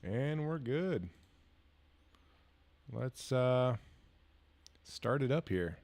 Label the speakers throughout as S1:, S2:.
S1: And we're good. Let's start it up here.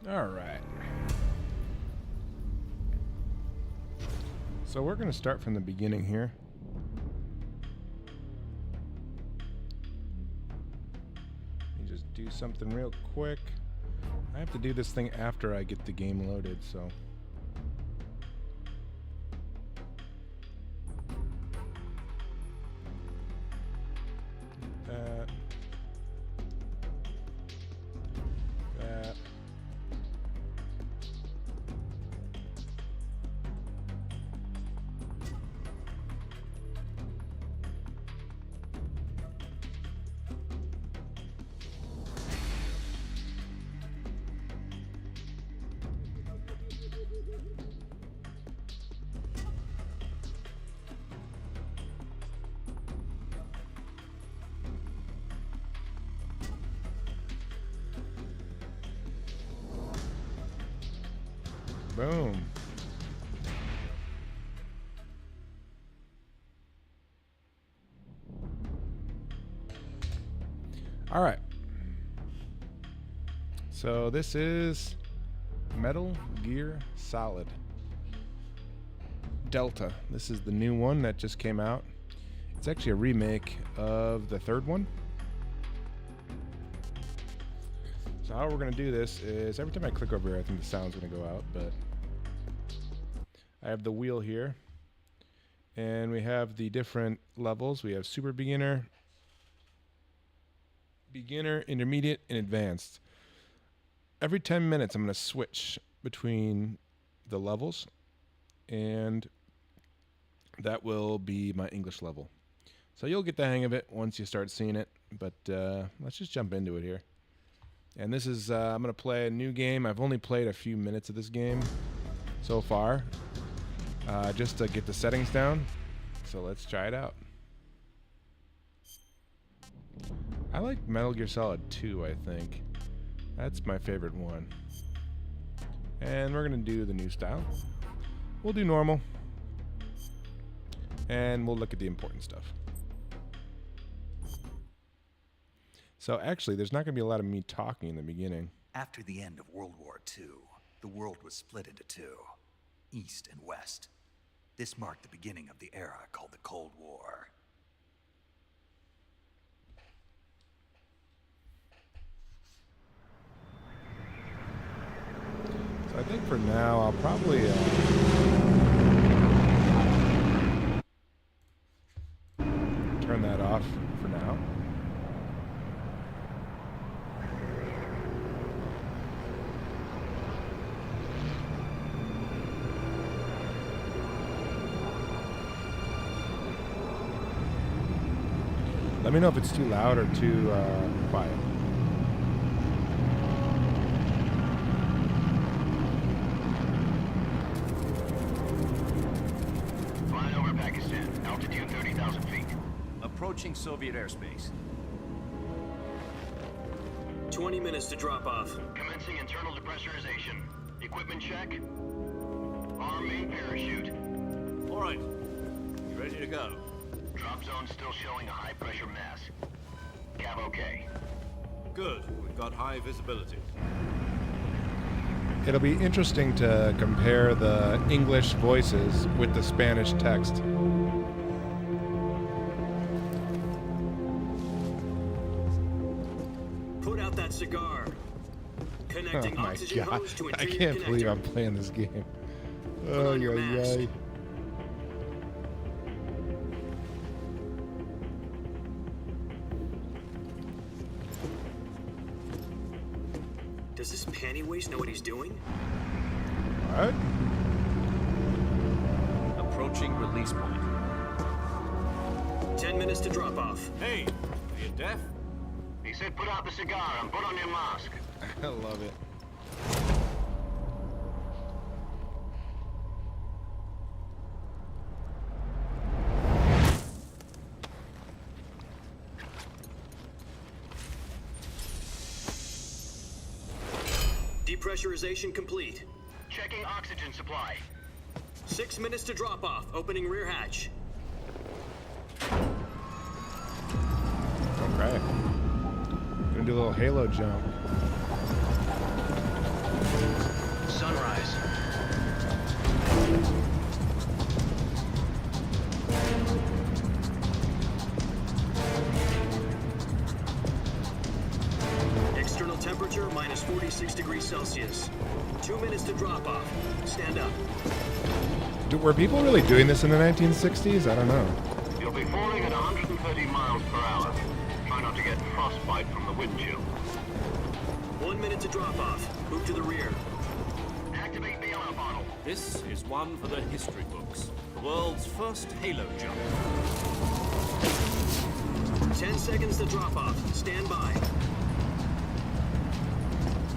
S1: All right. So we're going to start from the beginning here. Let me just do something real quick. I have to do this thing after I get the game loaded, so. That. That. Boom. All right. So this is Metal Gear Solid Delta. This is the new one that just came out. It's actually a remake of the third one. So how we're going to do this is every time I click over here, I think the sound's going to go out, but I have the wheel here, and we have the different levels. We have Super Beginner, Beginner, Intermediate, and Advanced. Every 10 minutes, I'm going to switch between the levels, and that will be my English level. So you'll get the hang of it once you start seeing it, but let's just jump into it here. And this is, I'm going to play a new game. I've only played a few minutes of this game so far, just to get the settings down. So let's try it out. I like Metal Gear Solid 2, I think. That's my favorite one. And we're going to do the new style. We'll do normal. And we'll look at the important stuff. So actually, there's not going to be a lot of me talking in the beginning.
S2: After the end of World War II, the world was split into two, East and West. This marked the beginning of the era called the Cold War.
S1: So I think for now, I'll probably turn that off for now. Let me know if it's too loud or too quiet.
S3: Flying over Pakistan, altitude 30,000 feet.
S4: Approaching Soviet airspace.
S5: 20 minutes to drop off.
S3: Commencing internal depressurization. Equipment check. Arm main parachute.
S4: All right. You ready to go?
S3: Drop zone still showing a high pressure mass. Cav okay.
S4: Good. We've got high visibility.
S1: It'll be interesting to compare the English voices with the Spanish text.
S5: Put out that cigar.
S1: Oh
S5: Connecting
S1: my
S5: oxygen
S1: god,
S5: hose to
S1: I
S5: interior
S1: can't believe
S5: connector.
S1: I'm playing this game.
S5: Put on your mask. Does this panty weight voice know what he's doing?
S1: What?
S4: Approaching release point.
S5: 10 minutes to drop off.
S4: Hey, are you deaf?
S3: He said put out the cigar and put on your mask.
S1: I love it.
S5: Depressurization complete.
S3: Checking oxygen supply.
S5: 6 minutes to drop off. Opening rear hatch.
S1: Okay. Gonna do a little halo jump.
S3: Sunrise.
S5: External temperature minus 46 degrees Celsius. 2 minutes to drop off. Stand up.
S1: Were people really doing this in the 1960s? I don't know.
S3: You'll be falling at 130 miles per hour. Try not to get frostbite from the wind chill.
S5: 1 minute to drop off. Move to the rear.
S3: Activate the alarm bottle.
S4: This is one for the history books. The world's first halo jump.
S5: 10 seconds to drop off. Stand by.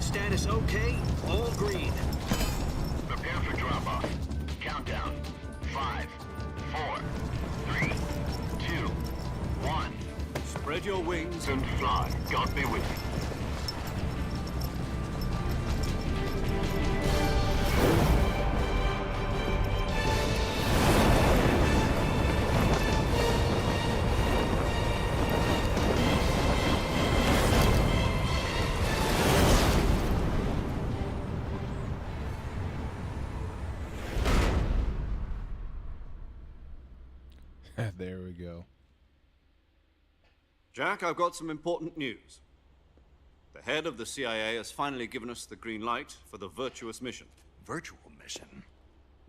S5: Status okay. All green.
S3: Prepare for drop-off. Countdown. 5, 4, 3, 2, 1.
S4: Spread your wings
S3: And fly. God be with you.
S1: There we go.
S4: Jack, I've got some important news. The head of the CIA has finally given us the green light for the virtuous mission.
S2: Virtual mission?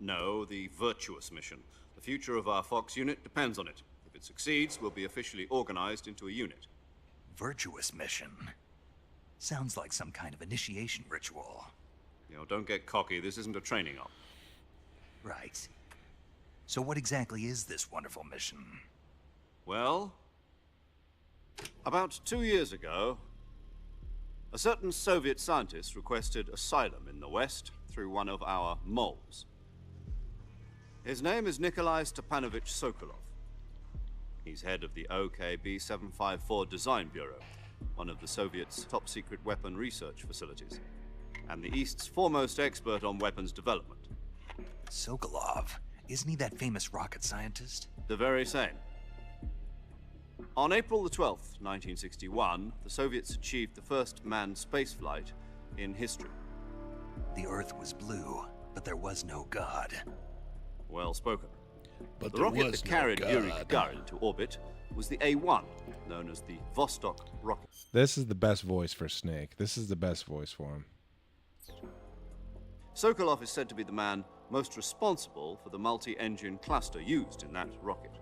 S4: No, the virtuous mission. The future of our Fox unit depends on it. If it succeeds, we'll be officially organized into a unit.
S2: Virtuous mission? Sounds like some kind of initiation ritual.
S4: You know, don't get cocky. This isn't a training op.
S2: Right. So what exactly is this wonderful mission?
S4: Well, about 2 years ago, a certain Soviet scientist requested asylum in the West through one of our moles. His name is Nikolai Stepanovich Sokolov. He's head of the OKB-754 Design Bureau, one of the Soviets' top-secret weapon research facilities, and the East's foremost expert on weapons development.
S2: Sokolov? Isn't he that famous rocket scientist?
S4: The very same. On April the 12th, 1961, the Soviets achieved the first manned spaceflight in history.
S2: The Earth was blue, but there was no God.
S4: Well spoken.
S1: But
S4: The rocket that carried Yuri Gagarin to orbit was the A-1, known as the Vostok rocket.
S1: This is the best voice for Snake. This is the best voice for him.
S4: Sokolov is said to be the man most responsible for the multi-engine cluster used in that rocket.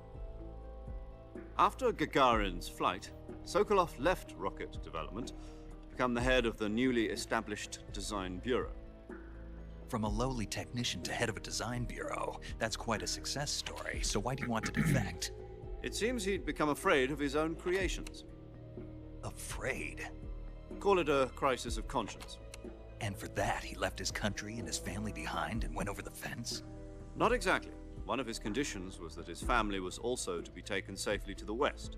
S4: After Gagarin's flight, Sokolov left rocket development to become the head of the newly established Design Bureau.
S2: From a lowly technician to head of a design bureau, that's quite a success story. So why do you want to defect?
S4: It seems he'd become afraid of his own creations.
S2: Afraid?
S4: Call it a crisis of conscience.
S2: And for that, he left his country and his family behind and went over the fence?
S4: Not exactly. One of his conditions was that his family was also to be taken safely to the west.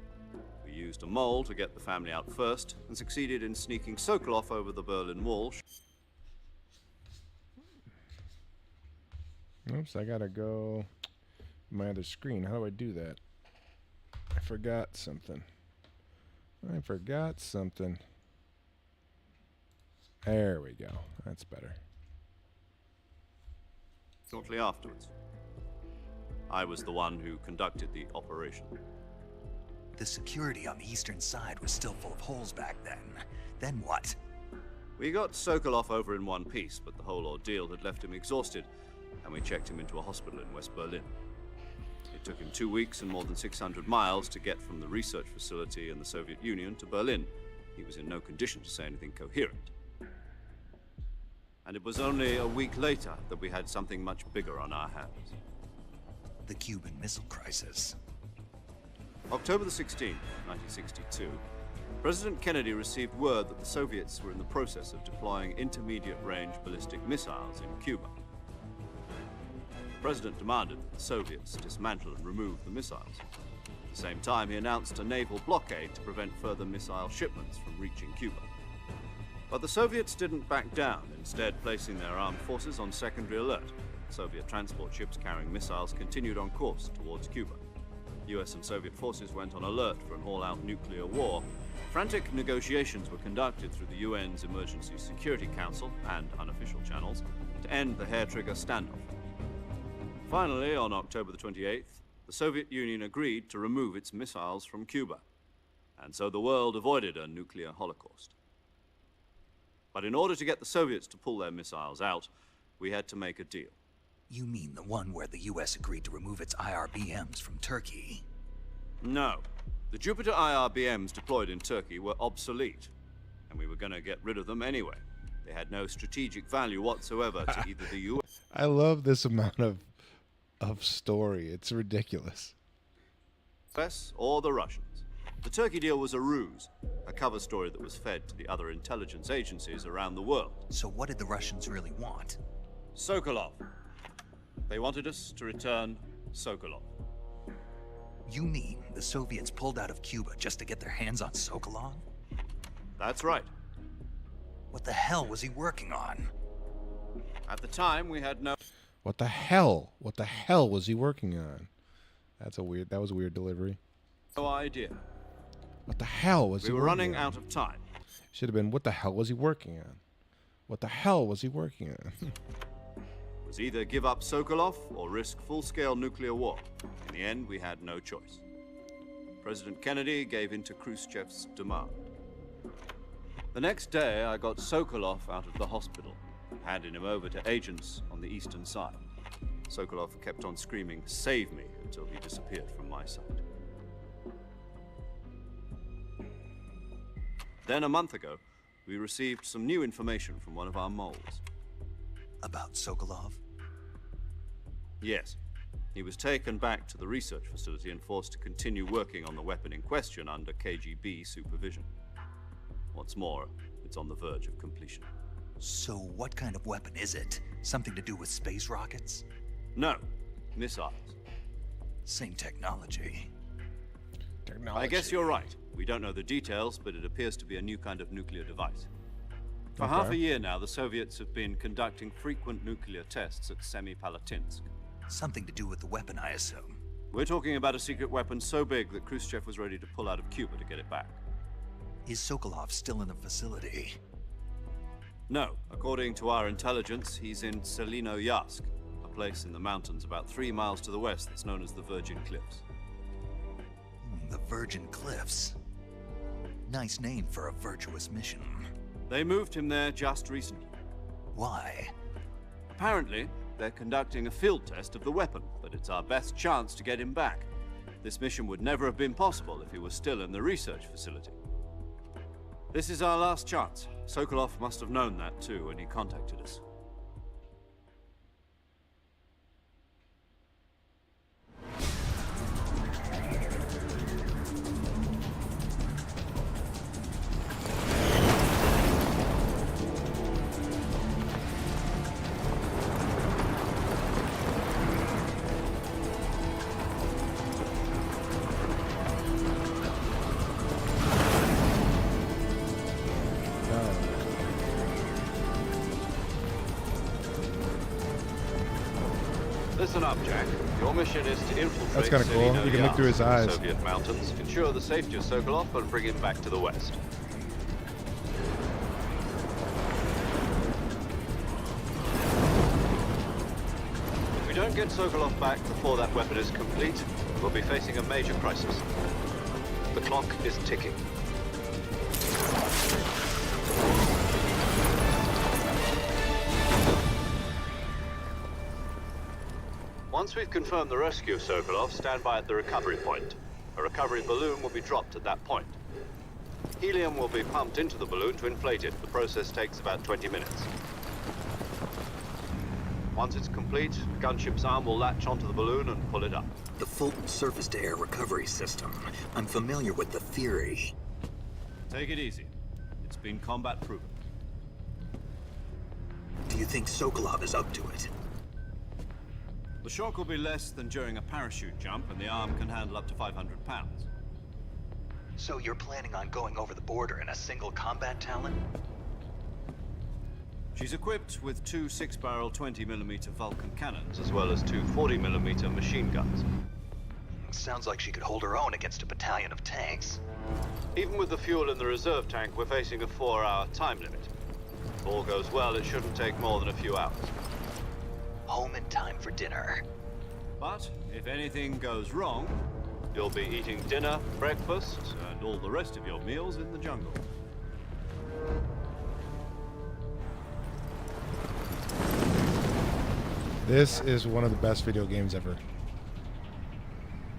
S4: We used a mole to get the family out first and succeeded in sneaking Sokolov over the Berlin Wall.
S1: Oops, I gotta go to my other screen. How do I do that? I forgot something. There we go. That's better.
S4: Shortly afterwards, I was the one who conducted the operation.
S2: The security on the eastern side was still full of holes back then. Then what?
S4: We got Sokolov over in one piece, but the whole ordeal had left him exhausted, and we checked him into a hospital in West Berlin. It took him 2 weeks and more than 600 miles to get from the research facility in the Soviet Union to Berlin. He was in no condition to say anything coherent. And it was only a week later that we had something much bigger on our hands.
S2: The Cuban Missile Crisis.
S4: October the 16th, 1962, President Kennedy received word that the Soviets were in the process of deploying intermediate-range ballistic missiles in Cuba. The President demanded that the Soviets dismantle and remove the missiles. At the same time, he announced a naval blockade to prevent further missile shipments from reaching Cuba. But the Soviets didn't back down, instead placing their armed forces on secondary alert. Soviet transport ships carrying missiles continued on course towards Cuba. US and Soviet forces went on alert for an all-out nuclear war. Frantic negotiations were conducted through the UN's Emergency Security Council and unofficial channels to end the hair-trigger standoff. Finally, on October the 28th, the Soviet Union agreed to remove its missiles from Cuba, and so the world avoided a nuclear holocaust. But in order to get the Soviets to pull their missiles out, we had to make a deal.
S2: You mean the one where the US agreed to remove its IRBMs from Turkey?
S4: No. The Jupiter IRBMs deployed in Turkey were obsolete, and we were going to get rid of them anyway. They had no strategic value whatsoever to either the US
S1: I love this amount of story. It's ridiculous.
S4: or the Russians. The Turkey deal was a ruse, a cover story that was fed to the other intelligence agencies around the world.
S2: So what did the Russians really want?
S4: Sokolov. They wanted us to return Sokolov.
S2: You mean the Soviets pulled out of Cuba just to get their hands on Sokolov?
S4: That's right.
S2: What the hell was he working on?
S4: At the time, we had no
S1: What the hell? What the hell was he working on? That was a weird delivery.
S4: idea.
S1: What the hell was
S4: We
S1: he
S4: were
S1: working
S4: running
S1: on?
S4: out of time.
S1: Should have been, what the hell was he working on? What the hell was he working on?
S4: It was either give up Sokolov or risk full-scale nuclear war. In the end, we had no choice. President Kennedy gave in to Khrushchev's demand. The next day, I got Sokolov out of the hospital, handing him over to agents on the eastern side. Sokolov kept on screaming, "Save me," until he disappeared from my sight. Then, a month ago, we received some new information from one of our moles.
S2: About Sokolov?
S4: Yes. He was taken back to the research facility and forced to continue working on the weapon in question under KGB supervision. What's more, it's on the verge of completion.
S2: So what kind of weapon is it? Something to do with space rockets?
S4: No, missiles.
S2: Same technology.
S4: I guess you're right. We don't know the details, but it appears to be a new kind of nuclear device. For half a year now, the Soviets have been conducting frequent nuclear tests at Semipalatinsk.
S2: Something to do with the weapon, I assume.
S4: We're talking about a secret weapon so big that Khrushchev was ready to pull out of Cuba to get it back.
S2: Is Sokolov still in the facility?
S4: No, according to our intelligence, he's in Selinoyarsk, a place in the mountains about 3 miles to the west that's known as the Virgin Cliffs.
S2: The Virgin Cliffs. Nice name for a virtuous mission.
S4: They moved him there just recently.
S2: Why?
S4: Apparently, they're conducting a field test of the weapon, but it's our best chance to get him back. This mission would never have been possible if he was still in the research facility. This is our last chance. Sokolov must have known that too when he contacted us. Listen up, Jack. Your mission is to infiltrate
S1: That's kinda cool. You can look through his
S4: Selinoyarsk in the
S1: eyes.
S4: Soviet mountains, ensure the safety of Sokolov, and bring him back to the west. If we don't get Sokolov back before that weapon is complete, we'll be facing a major crisis. The clock is ticking. Once we've confirmed the rescue of Sokolov, stand by at the recovery point. A recovery balloon will be dropped at that point. Helium will be pumped into the balloon to inflate it. The process takes about 20 minutes. Once it's complete, the gunship's arm will latch onto the balloon and pull it up.
S2: The Fulton surface-to-air recovery system. I'm familiar with the theory.
S4: Take it easy. It's been combat proven.
S2: Do you think Sokolov is up to it?
S4: The shock will be less than during a parachute jump, and the arm can handle up to 500 pounds.
S2: So you're planning on going over the border in a single combat Talon?
S4: She's equipped with two 6-barrel 20mm Vulcan cannons, as well as two 40mm machine guns.
S2: Sounds like she could hold her own against a battalion of tanks.
S4: Even with the fuel in the reserve tank, we're facing a 4-hour time limit. If all goes well, it shouldn't take more than a few hours.
S2: Home in time for dinner.
S4: But if anything goes wrong, you'll be eating dinner, breakfast, and all the rest of your meals in the jungle.
S1: This is one of the best video games ever.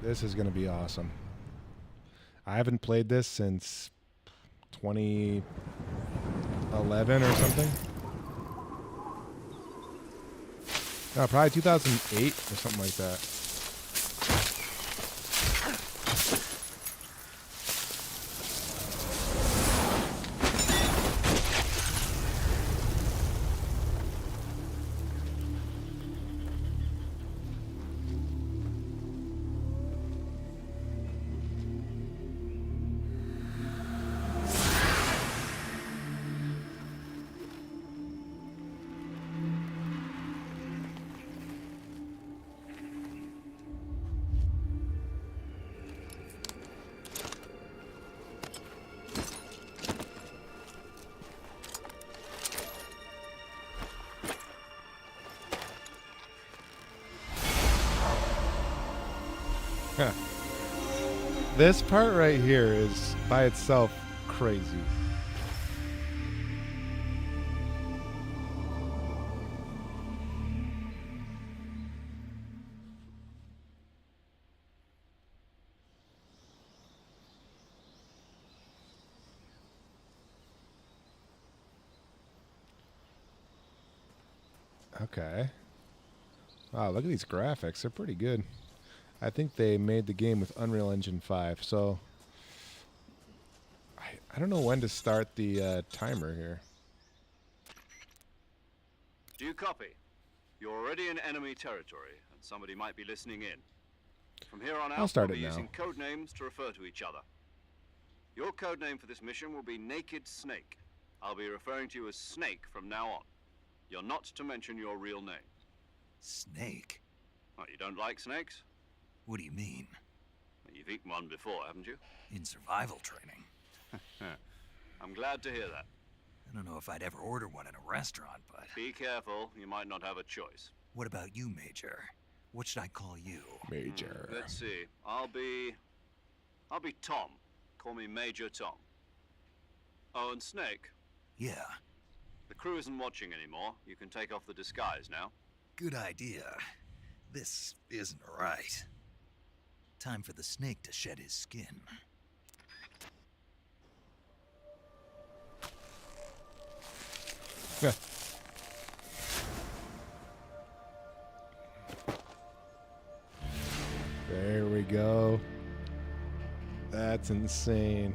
S1: This is going to be awesome. I haven't played this since 2011 or something. No, probably 2008 or something like that. This part right here is by itself crazy. Okay. Wow, look at these graphics. They're pretty good. I think they made the game with Unreal Engine 5, so I don't know when to start the timer here.
S4: Do you copy? You're already in enemy territory, and somebody might be listening in. From here on
S1: I'll
S4: out,
S1: start
S4: we'll
S1: it
S4: be
S1: now.
S4: using code names to refer to each other. Your code name for this mission will be Naked Snake. I'll be referring to you as Snake from now on. You're not to mention your real name.
S2: Snake?
S4: Oh, you don't like snakes?
S2: What do you mean?
S4: Well, you've eaten one before, haven't you?
S2: In survival training?
S4: I'm glad to hear that.
S2: I don't know if I'd ever order one in a restaurant, but...
S4: Be careful, you might not have a choice.
S2: What about you, Major? What should I call you?
S1: Major.
S4: Let's see. I'll be Tom. Call me Major Tom. Oh, and Snake.
S2: Yeah,
S4: The crew isn't watching anymore. You can take off the disguise now.
S2: good idea. This isn't right. Time for the snake to shed his skin.
S1: Yeah. There we go. That's insane.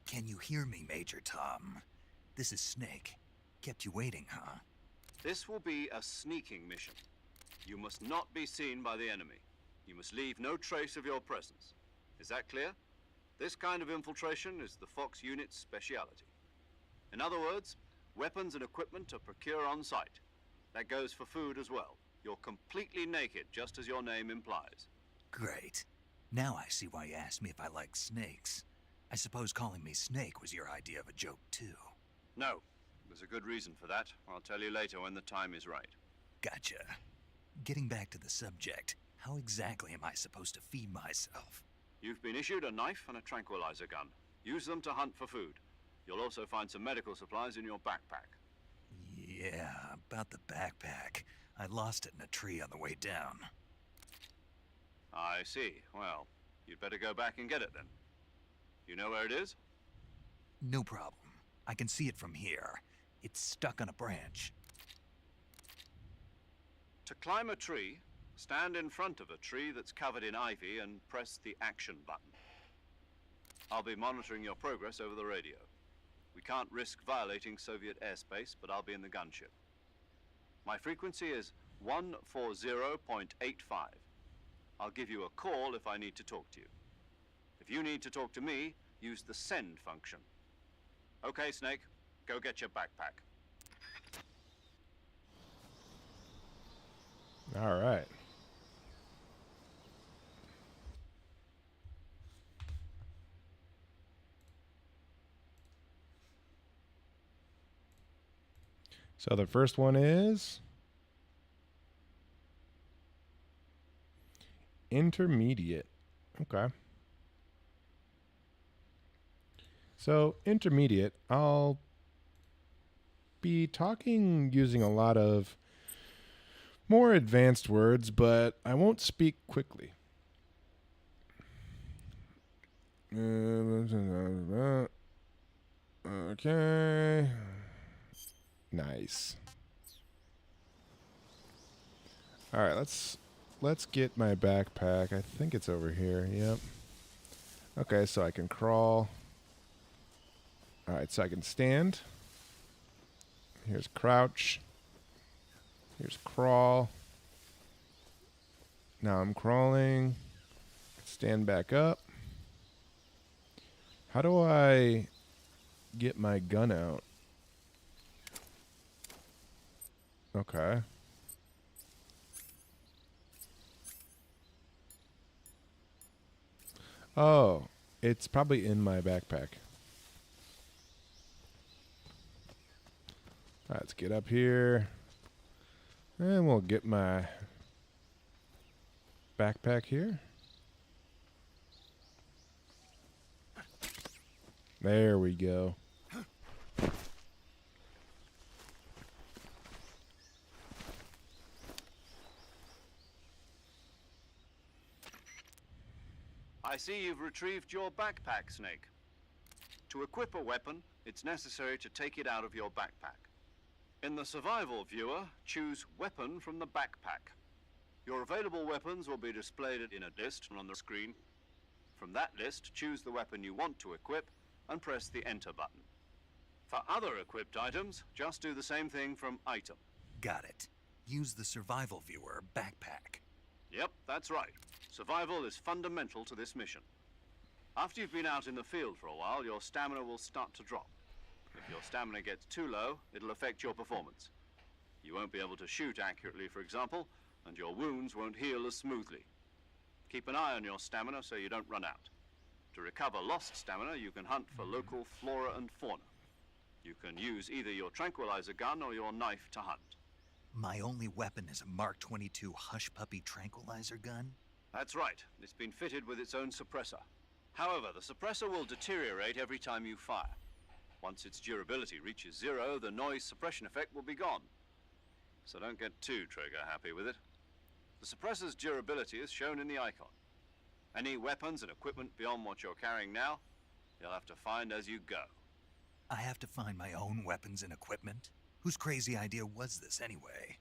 S2: Can you hear me, Major Tom? This is Snake. Kept you waiting, huh?
S4: This will be a sneaking mission. You must not be seen by the enemy. You must leave no trace of your presence. Is that clear? This kind of infiltration is the Fox unit's speciality. In other words, weapons and equipment are procured on site. That goes for food as well. You're completely naked, just as your name implies.
S2: Great. Now I see why you asked me if I like snakes. I suppose calling me Snake was your idea of a joke, too.
S4: No, There's a good reason for that. I'll tell you later when the time is right.
S2: Gotcha. Getting back to the subject, how exactly am I supposed to feed myself?
S4: You've been issued a knife and a tranquilizer gun. Use them to hunt for food. You'll also find some medical supplies in your backpack.
S2: Yeah, about the backpack. I lost it in a tree on the way down.
S4: I see. Well, you'd better go back and get it then. You know where it is?
S2: No problem. I can see it from here. It's stuck on a branch.
S4: To climb a tree, stand in front of a tree that's covered in ivy and press the action button. I'll be monitoring your progress over the radio. We can't risk violating Soviet airspace, but I'll be in the gunship. My frequency is 140.85. I'll give you a call if I need to talk to you. If you need to talk to me, use the send function. Okay, Snake, go get your backpack.
S1: All right. So the first one is intermediate. Okay. So intermediate, I'll be talking using a lot of more advanced words, but I won't speak quickly. Okay. Nice. All right, let's get my backpack. I think it's over here. Yep. Okay, so I can crawl. All right, so I can stand. Here's crouch. Here's crawl. Now I'm crawling. Stand back up. How do I get my gun out? Okay. Oh, it's probably in my backpack. All right, let's get up here. And we'll get my backpack here. There we go.
S4: I see you've retrieved your backpack, Snake. To equip a weapon, it's necessary to take it out of your backpack. In the survival viewer, choose Weapon from the backpack. Your available weapons will be displayed in a list on the screen. From that list, choose the weapon you want to equip and press the Enter button. For other equipped items, just do the same thing from Item.
S2: Got it. Use the survival viewer backpack.
S4: Yep, that's right. Survival is fundamental to this mission. After you've been out in the field for a while, your stamina will start to drop. If your stamina gets too low, it'll affect your performance. You won't be able to shoot accurately, for example, and your wounds won't heal as smoothly. Keep an eye on your stamina so you don't run out. To recover lost stamina, you can hunt for local flora and fauna. You can use either your tranquilizer gun or your knife to hunt.
S2: My only weapon is a Mark 22 Hush Puppy tranquilizer gun?
S4: That's right. It's been fitted with its own suppressor. However, the suppressor will deteriorate every time you fire. Once its durability reaches 0, the noise suppression effect will be gone. So don't get too trigger-happy with it. The suppressor's durability is shown in the icon. Any weapons and equipment beyond what you're carrying now, you'll have to find as you go.
S2: I have to find my own weapons and equipment? Whose crazy idea was this anyway?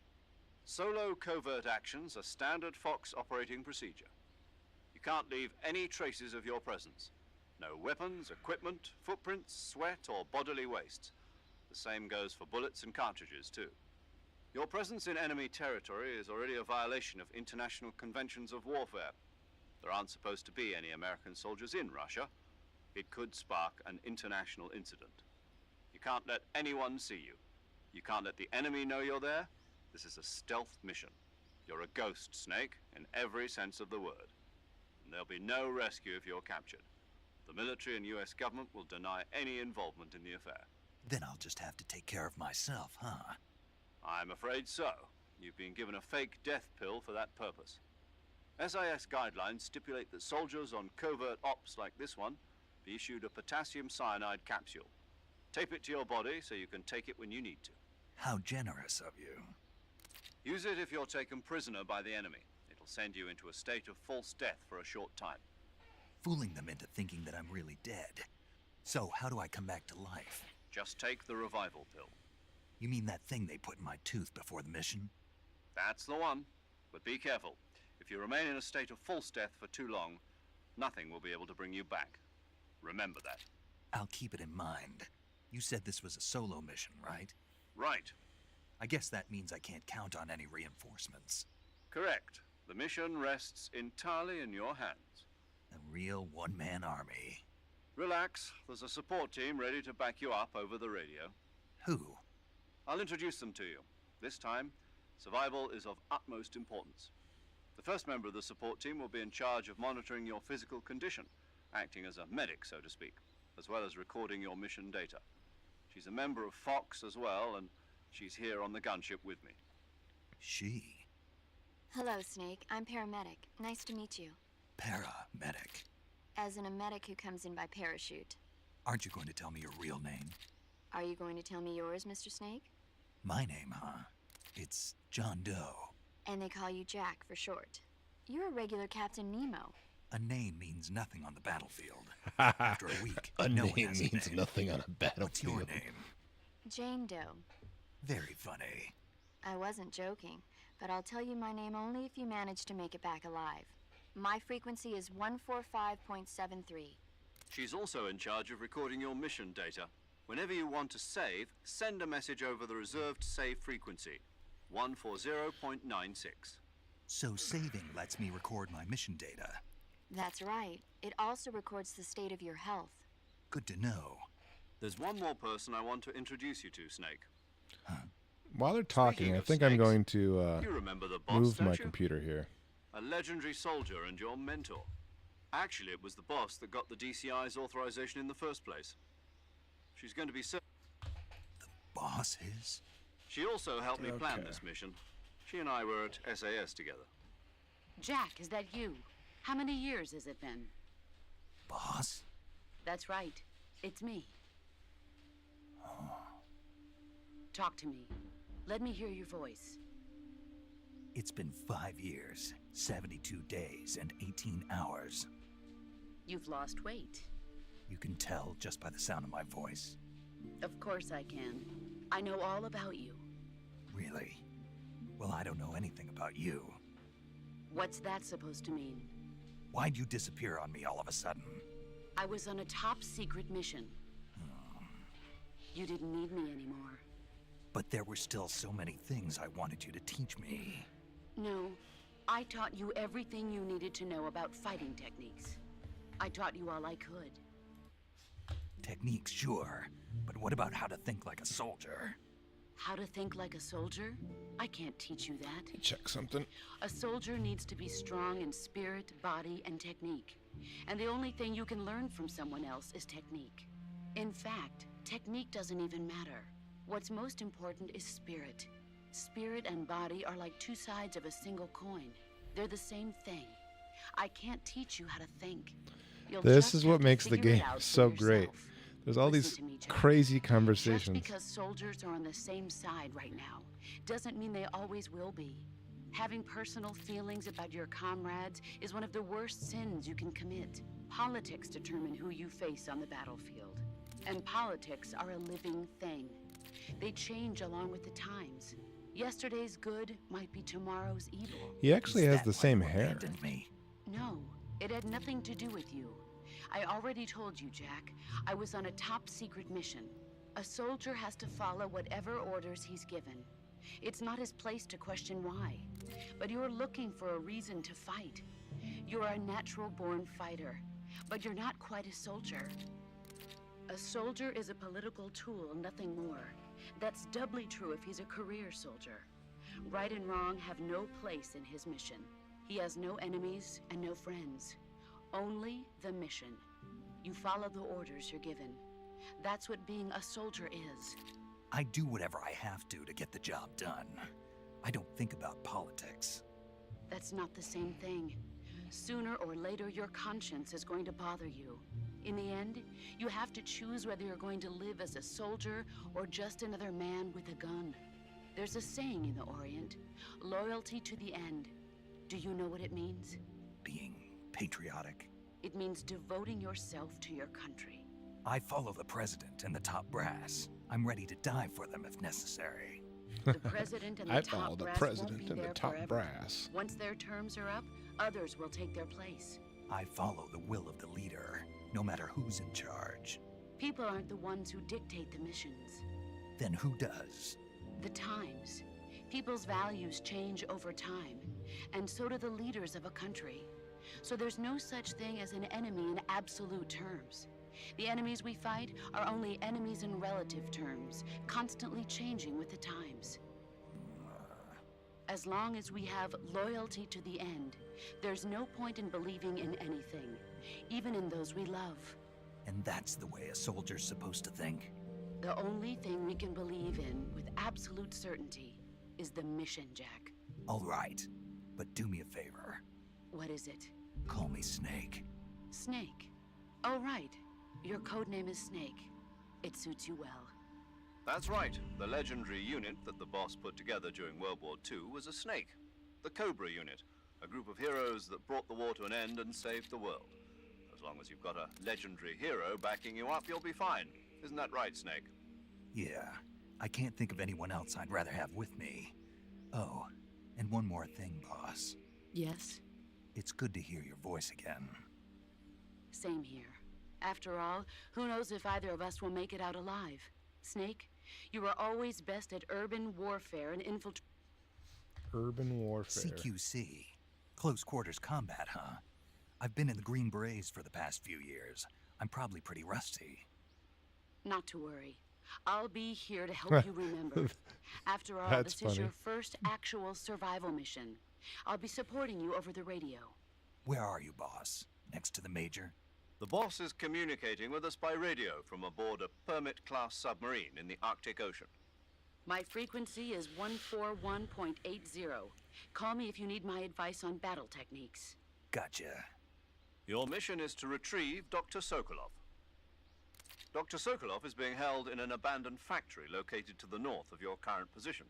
S4: Solo covert actions are standard Fox operating procedure. You can't leave any traces of your presence. No weapons, equipment, footprints, sweat, or bodily waste. The same goes for bullets and cartridges, too. Your presence in enemy territory is already a violation of international conventions of warfare. There aren't supposed to be any American soldiers in Russia. It could spark an international incident. You can't let anyone see you. You can't let the enemy know you're there. This is a stealth mission. You're a ghost, Snake, in every sense of the word. And there'll be no rescue if you're captured. The military and US government will deny any involvement in the affair.
S2: Then I'll just have to take care of myself, huh?
S4: I'm afraid so. You've been given a fake death pill for that purpose. SAS guidelines stipulate that soldiers on covert ops like this one be issued a potassium cyanide capsule. Tape it to your body so you can take it when you need to.
S2: How generous of you.
S4: Use it if you're taken prisoner by the enemy. It'll send you into a state of false death for a short time.
S2: Fooling them into thinking that I'm really dead. So, how do I come back to life?
S4: Just take the revival pill.
S2: You mean that thing they put in my tooth before the mission?
S4: That's the one. But be careful. If you remain in a state of false death for too long, nothing will be able to bring you back. Remember that.
S2: I'll keep it in mind. You said this was a solo mission, right?
S4: Right.
S2: I guess that means I can't count on any reinforcements.
S4: Correct. The mission rests entirely in your hands.
S2: A real one-man army.
S4: Relax. There's a support team ready to back you up over the radio.
S2: Who?
S4: I'll introduce them to you. This time, survival is of utmost importance. The first member of the support team will be in charge of monitoring your physical condition, acting as a medic, so to speak, as well as recording your mission data. She's a member of Fox as well, and she's here on the gunship with me.
S2: She?
S6: Hello, Snake. I'm paramedic. Nice to meet you.
S2: Paramedic.
S6: As in a medic who comes in by parachute.
S2: Aren't you going to tell me your real name?
S6: Are you going to tell me yours, Mr. Snake?
S2: My name, huh? It's John Doe.
S6: And they call you Jack for short. You're a regular Captain Nemo.
S2: A name means nothing on the battlefield. After a week,
S1: A
S2: no one
S1: name
S2: has
S1: means
S2: name.
S1: nothing on a
S2: What's your
S1: battlefield.
S2: name?
S6: Jane Doe.
S2: Very funny.
S6: I wasn't joking, but I'll tell you my name only if you manage to make it back alive. My frequency is 145.73.
S4: She's also in charge of recording your mission data. Whenever you want to save, send a message over the reserved save frequency, 140.96.
S2: So saving lets me record my mission data.
S6: That's right. It also records the state of your health.
S2: Good to know.
S4: There's one more person I want to introduce you to, Snake.
S1: While they're talking,
S4: Speaking
S1: I
S4: of
S1: think I'm
S4: snakes,
S1: going to
S4: You remember the boss,
S1: move
S4: don't
S1: my
S4: you?
S1: computer here.
S4: A legendary soldier and your mentor. Actually, it was the boss that got the DCI's authorization in the first place. She's going to be
S2: Boss is?
S4: She also helped me plan
S1: Okay.
S4: this mission. She and I were at SAS together.
S7: Jack, is that you? How many years has it been?
S2: Boss?
S7: That's right. It's me. Talk to me. Let me hear your voice.
S2: It's been 5 years, 72 days, and 18 hours.
S7: You've lost weight.
S2: You can tell just by the sound of my voice.
S7: Of course I can. I know all about you.
S2: Really? Well, I don't know anything about you.
S7: What's that supposed to mean?
S2: Why'd you disappear on me all of a sudden?
S7: I was on a top secret mission. You didn't need me anymore.
S2: But there were still so many things I wanted you to teach me.
S7: No, I taught you everything you needed to know about fighting techniques. I taught you all I could.
S2: Techniques, sure. But what about how to think like a soldier?
S7: How to think like a soldier? I can't teach you that.
S1: Check something.
S7: A soldier needs to be strong in spirit, body, and technique. And the only thing you can learn from someone else is technique. In fact, technique doesn't even matter. What's most important is spirit. Spirit and body are like two sides of a single coin. They're the same thing. I can't teach you how to think. You'll
S1: This
S7: just
S1: is
S7: have
S1: what
S7: to
S1: makes the
S7: figure it
S1: game
S7: out for
S1: so great.
S7: yourself.
S1: There's all
S7: Listen
S1: these
S7: to me, Jack.
S1: crazy
S7: Just
S1: conversations.
S7: because soldiers are on the same side right now doesn't mean they always will be. Having personal feelings about your comrades is one of the worst sins you can commit. Politics determine who you face on the battlefield. And politics are a living thing. They change along with the times. Yesterday's good might be tomorrow's evil.
S1: He actually
S2: Is
S1: has
S2: that
S1: the
S2: why
S1: same
S2: you
S1: hair.
S2: abandoned me?
S7: No, it had nothing to do with you. I already told you, Jack. I was on a top secret mission. A soldier has to follow whatever orders he's given. It's not his place to question why. But you're looking for a reason to fight. You're a natural-born fighter, but you're not quite a soldier. A soldier is a political tool, nothing more. That's doubly true if he's a career soldier. Right and wrong have no place in his mission. He has no enemies and no friends. Only the mission. You follow the orders you're given. That's what being a soldier is.
S2: I do whatever I have to get the job done. I don't think about politics.
S7: That's not the same thing. Sooner or later, your conscience is going to bother you. In the end, you have to choose whether you're going to live as a soldier or just another man with a gun. There's a saying in the Orient, loyalty to the end. Do you know what it means?
S2: Being patriotic.
S7: It means devoting yourself to your country.
S2: I follow the president and the top brass. I'm ready to die for them if necessary.
S7: The president and the
S1: I
S7: top
S1: follow the
S7: brass won't
S1: president
S7: be
S1: and the
S7: there
S1: top
S7: forever.
S1: brass.
S7: Once their terms are up, others will take their place.
S2: I follow the will of the leader, no matter who's in charge.
S7: People aren't the ones who dictate the missions.
S2: Then who does?
S7: The times. People's values change over time, and so do the leaders of a country. So there's no such thing as an enemy in absolute terms. The enemies we fight are only enemies in relative terms, constantly changing with the times. As long as we have loyalty to the end, there's no point in believing in anything, even in those we love.
S2: And that's the way a soldier's supposed to think?
S7: The only thing we can believe in with absolute certainty is the mission, Jack.
S2: All right, but do me a favor.
S7: What is it?
S2: Call me Snake.
S7: Snake. Oh, right. Your code name is Snake. It suits you well.
S4: That's right. The legendary unit that the boss put together during World War II was a snake. The Cobra unit, a group of heroes that brought the war to an end and saved the world. As long as you've got a legendary hero backing you up, you'll be fine. Isn't that right, Snake?
S2: Yeah, I can't think of anyone else I'd rather have with me. Oh, and one more thing, boss.
S7: Yes?
S2: It's good to hear your voice again.
S7: Same here. After all, who knows if either of us will make it out alive? Snake, you are always best at urban warfare and infiltration.
S1: Urban warfare.
S2: CQC. Close quarters combat, huh? I've been in the Green Berets for the past few years. I'm probably pretty rusty.
S7: Not to worry. I'll be here to help you remember. After all,
S1: That's
S7: this is your
S1: funny.
S7: first actual survival mission. I'll be supporting you over the radio.
S2: Where are you, boss? Next to the Major?
S4: The boss is communicating with us by radio from aboard a Permit-class submarine in the Arctic Ocean.
S7: My frequency is 141.80. Call me if you need my advice on battle techniques.
S2: Gotcha.
S4: Your mission is to retrieve Dr. Sokolov. Dr. Sokolov is being held in an abandoned factory located to the north of your current position.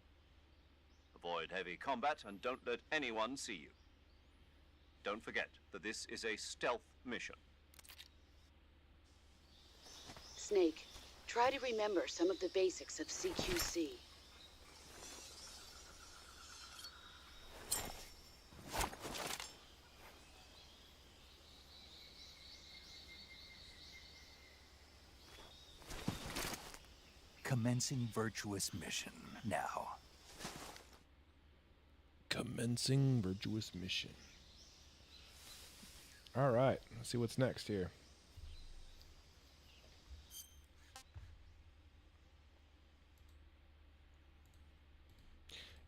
S4: Avoid heavy combat and don't let anyone see you. Don't forget that this is a stealth mission.
S7: Snake, try to remember some of the basics of CQC.
S2: Commencing virtuous mission now.
S1: Commencing virtuous mission. All right, let's see what's next here.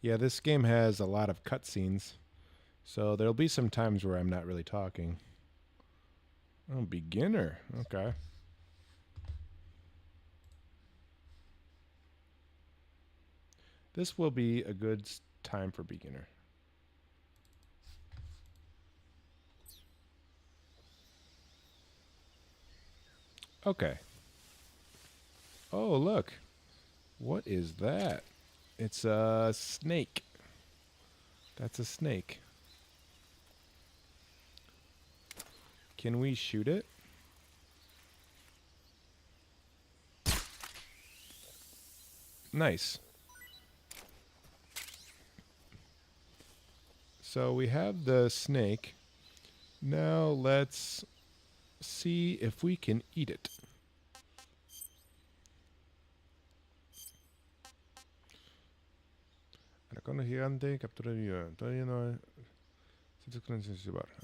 S1: Yeah, this game has a lot of cutscenes, so there'll be some times where I'm not really talking. Oh, beginner. Okay. This will be a good time for beginner. Okay. Oh, look. What is that? It's a snake. That's a snake. Can we shoot it? Nice. So we have the snake. Now let's see if we can eat it. Anaconda gigante, captura viva. Todavía no hay...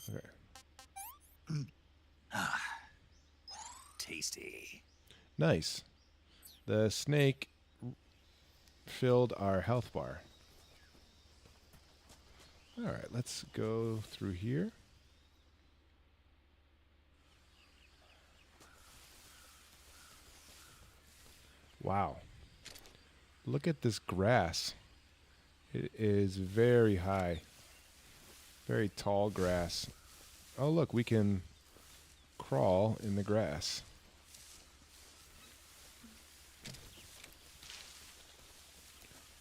S1: Okay.
S2: Tasty.
S1: Nice. The snake filled our health bar. All right, let's go through here. Wow. Look at this grass. It is very high. Very tall grass. Oh, look, we can crawl in the grass.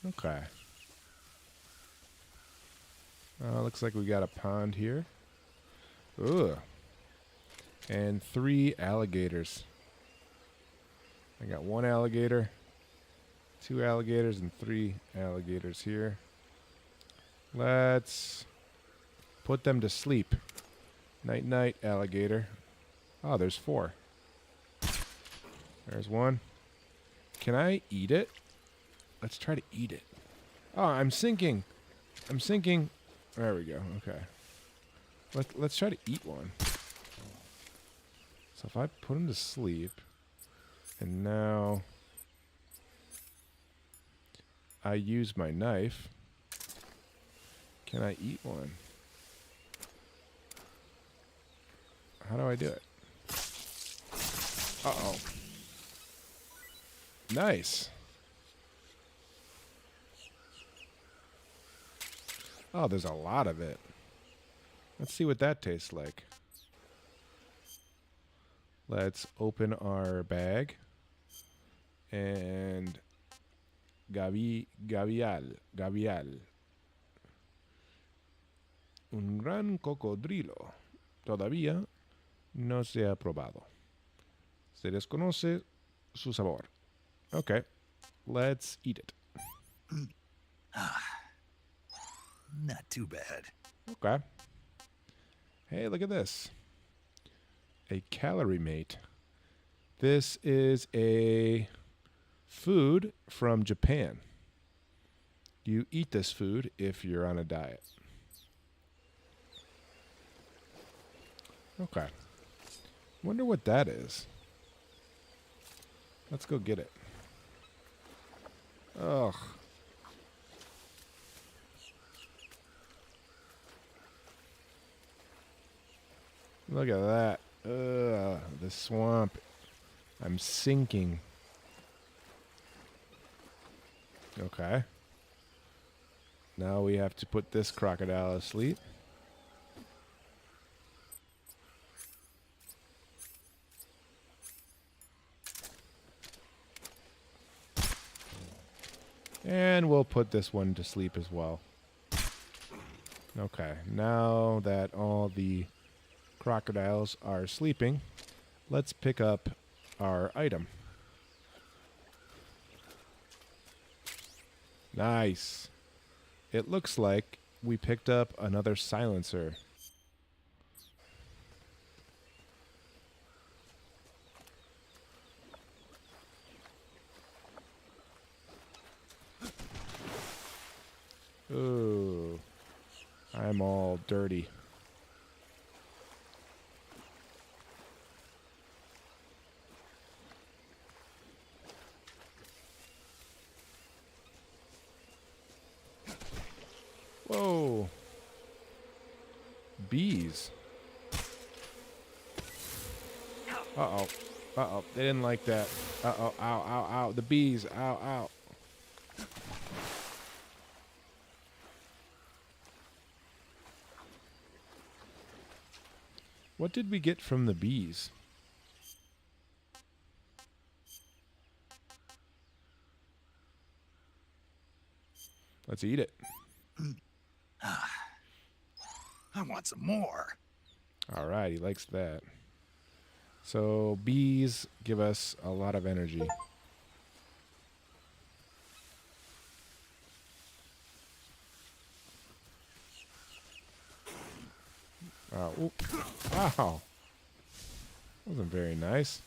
S1: Okay. Looks like we got a pond here. Ugh. And 3 alligators. I got 1 alligator, 2 alligators, and 3 alligators here. Let's put them to sleep. Night, night, alligator. Oh, there's 4. There's 1. Can I eat it? Let's try to eat it. Oh, I'm sinking. I'm sinking. There we go. Okay. Let's try to eat one. So if I put him to sleep, and now I use my knife, can I eat one? How do I do it? Uh-oh. Nice. Oh, there's a lot of it. Let's see what that tastes like. Let's open our bag. And gavial. Un gran cocodrilo. Todavía no se ha probado. Se desconoce su sabor. Okay. Let's eat it.
S2: Not too bad.
S1: Okay. Hey, look at this. A calorie mate. This is a food from Japan. You eat this food if you're on a diet. Okay. Wonder what that is. Let's go get it. Ugh. Look at that. Ugh, the swamp. I'm sinking. Okay. Now we have to put this crocodile asleep. And we'll put this one to sleep as well. Okay, now that all the crocodiles are sleeping, let's pick up our item. Nice. It looks like we picked up another silencer. Ooh, I'm all dirty. Whoa. Bees. Uh-oh. Uh-oh. They didn't like that. Uh-oh. Ow, ow, ow. The bees. Ow, ow. What did we get from the bees? Let's eat it.
S2: I want some more.
S1: All right, he likes that. So bees give us a lot of energy. Oh, oop. Wow. Wasn't very nice.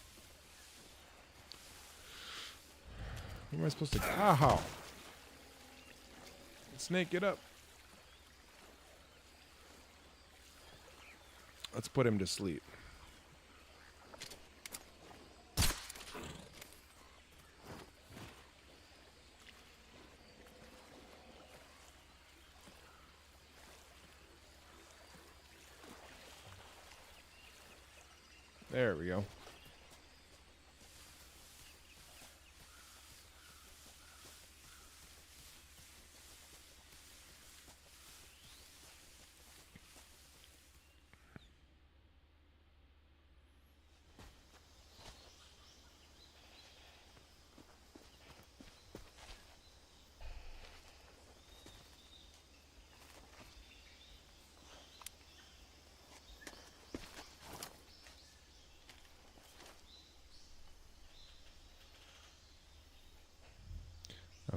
S1: Where am I supposed to... Ow. Snake, get up. Let's put him to sleep. There we go.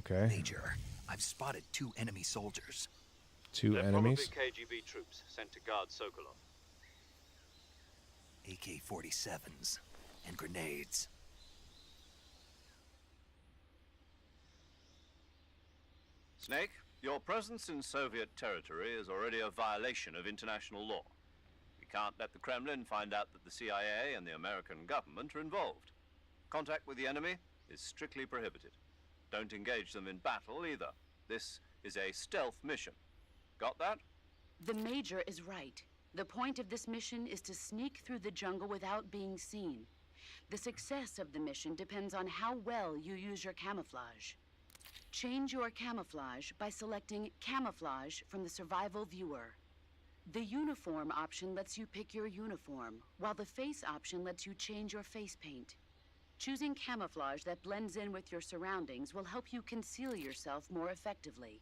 S1: Okay.
S2: Major, I've spotted 2 enemy soldiers.
S1: 2
S4: They're
S1: enemies.
S4: probably KGB troops sent to guard Sokolov.
S2: AK-47s and grenades.
S4: Snake, your presence in Soviet territory is already a violation of international law. We can't let the Kremlin find out that the CIA and the American government are involved. Contact with the enemy is strictly prohibited. Don't engage them in battle either. This is a stealth mission. Got that?
S7: The Major is right. The point of this mission is to sneak through the jungle without being seen. The success of the mission depends on how well you use your camouflage. Change your camouflage by selecting Camouflage from the Survival Viewer. The Uniform option lets you pick your uniform, while the Face option lets you change your face paint. Choosing camouflage that blends in with your surroundings will help you conceal yourself more effectively.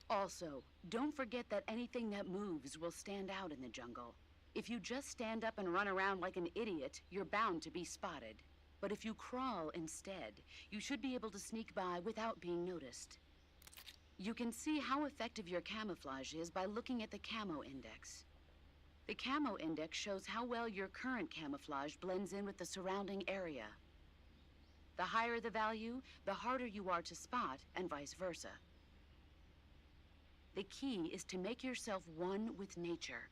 S7: Also, don't forget that anything that moves will stand out in the jungle. If you just stand up and run around like an idiot, you're bound to be spotted. But if you crawl instead, you should be able to sneak by without being noticed. You can see how effective your camouflage is by looking at the Camo Index. The Camo Index shows how well your current camouflage blends in with the surrounding area. The higher the value, the harder you are to spot, and vice versa. The key is to make yourself one with nature.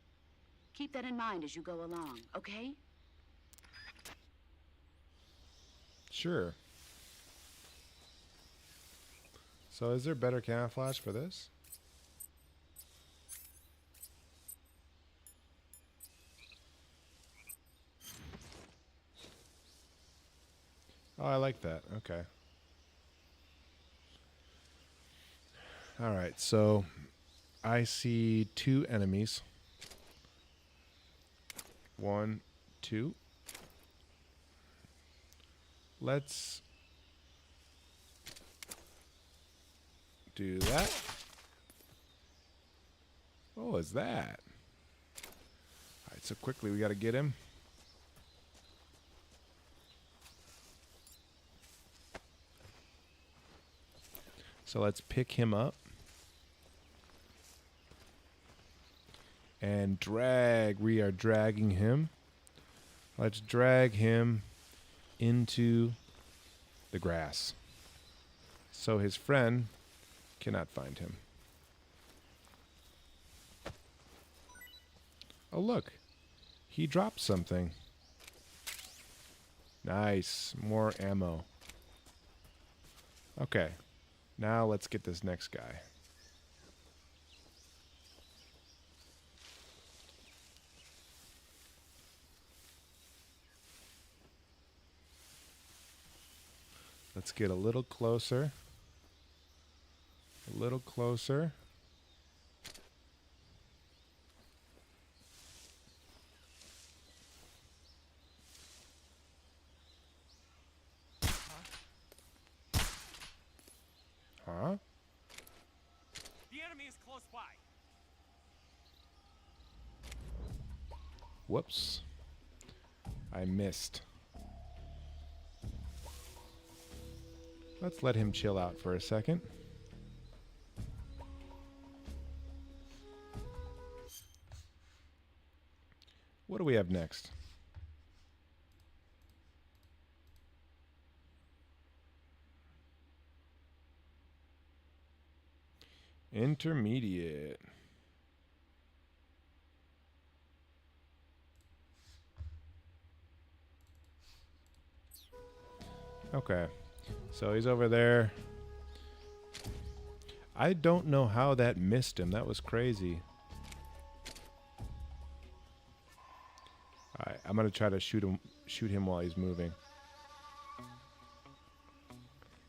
S7: Keep that in mind as you go along, okay?
S1: Sure. So is there better camouflage for this? Oh, I like that. Okay. All right, so I see 2 enemies. 1, 2. Let's do that. What was that? All right, so quickly we got to get him. So let's pick him up and drag. We are dragging him. Let's drag him into the grass so his friend cannot find him. Oh, look. He dropped something. Nice. More ammo. Okay. Now let's get this next guy. Let's get a little closer. A little closer. Huh?
S8: The enemy is close by.
S1: Whoops. I missed. Let's let him chill out for a second. What do we have next? Intermediate. Okay. So he's over there. I don't know how that missed him. That was crazy. Alright, I'm gonna try to shoot him while he's moving.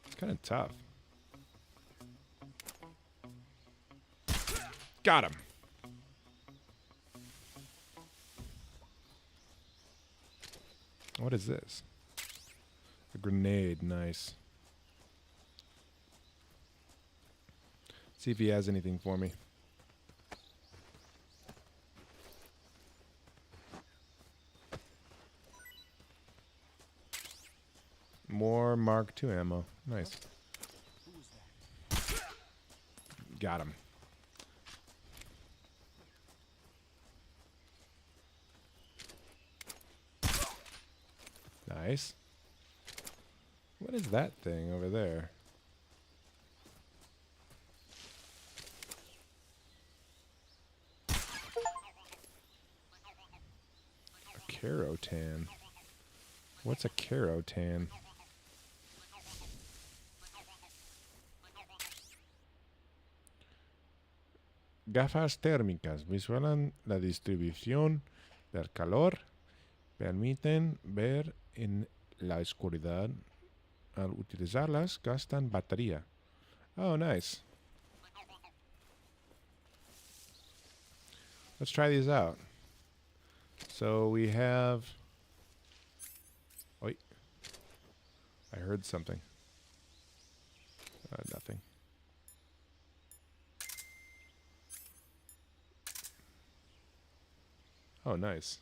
S1: It's kind of tough. Got him. What is this? A grenade. Nice. See if he has anything for me. More Mark II ammo. Nice. Got him. Nice. What is that thing over there? A Carotan. What's a Carotan? Gafas térmicas visualizan la distribución del calor, permiten ver en la oscuridad. Al utilizarlas, gastan batería. Oh, nice. Let's try these out. So we have... Wait. I heard something. Nothing. Oh, nice.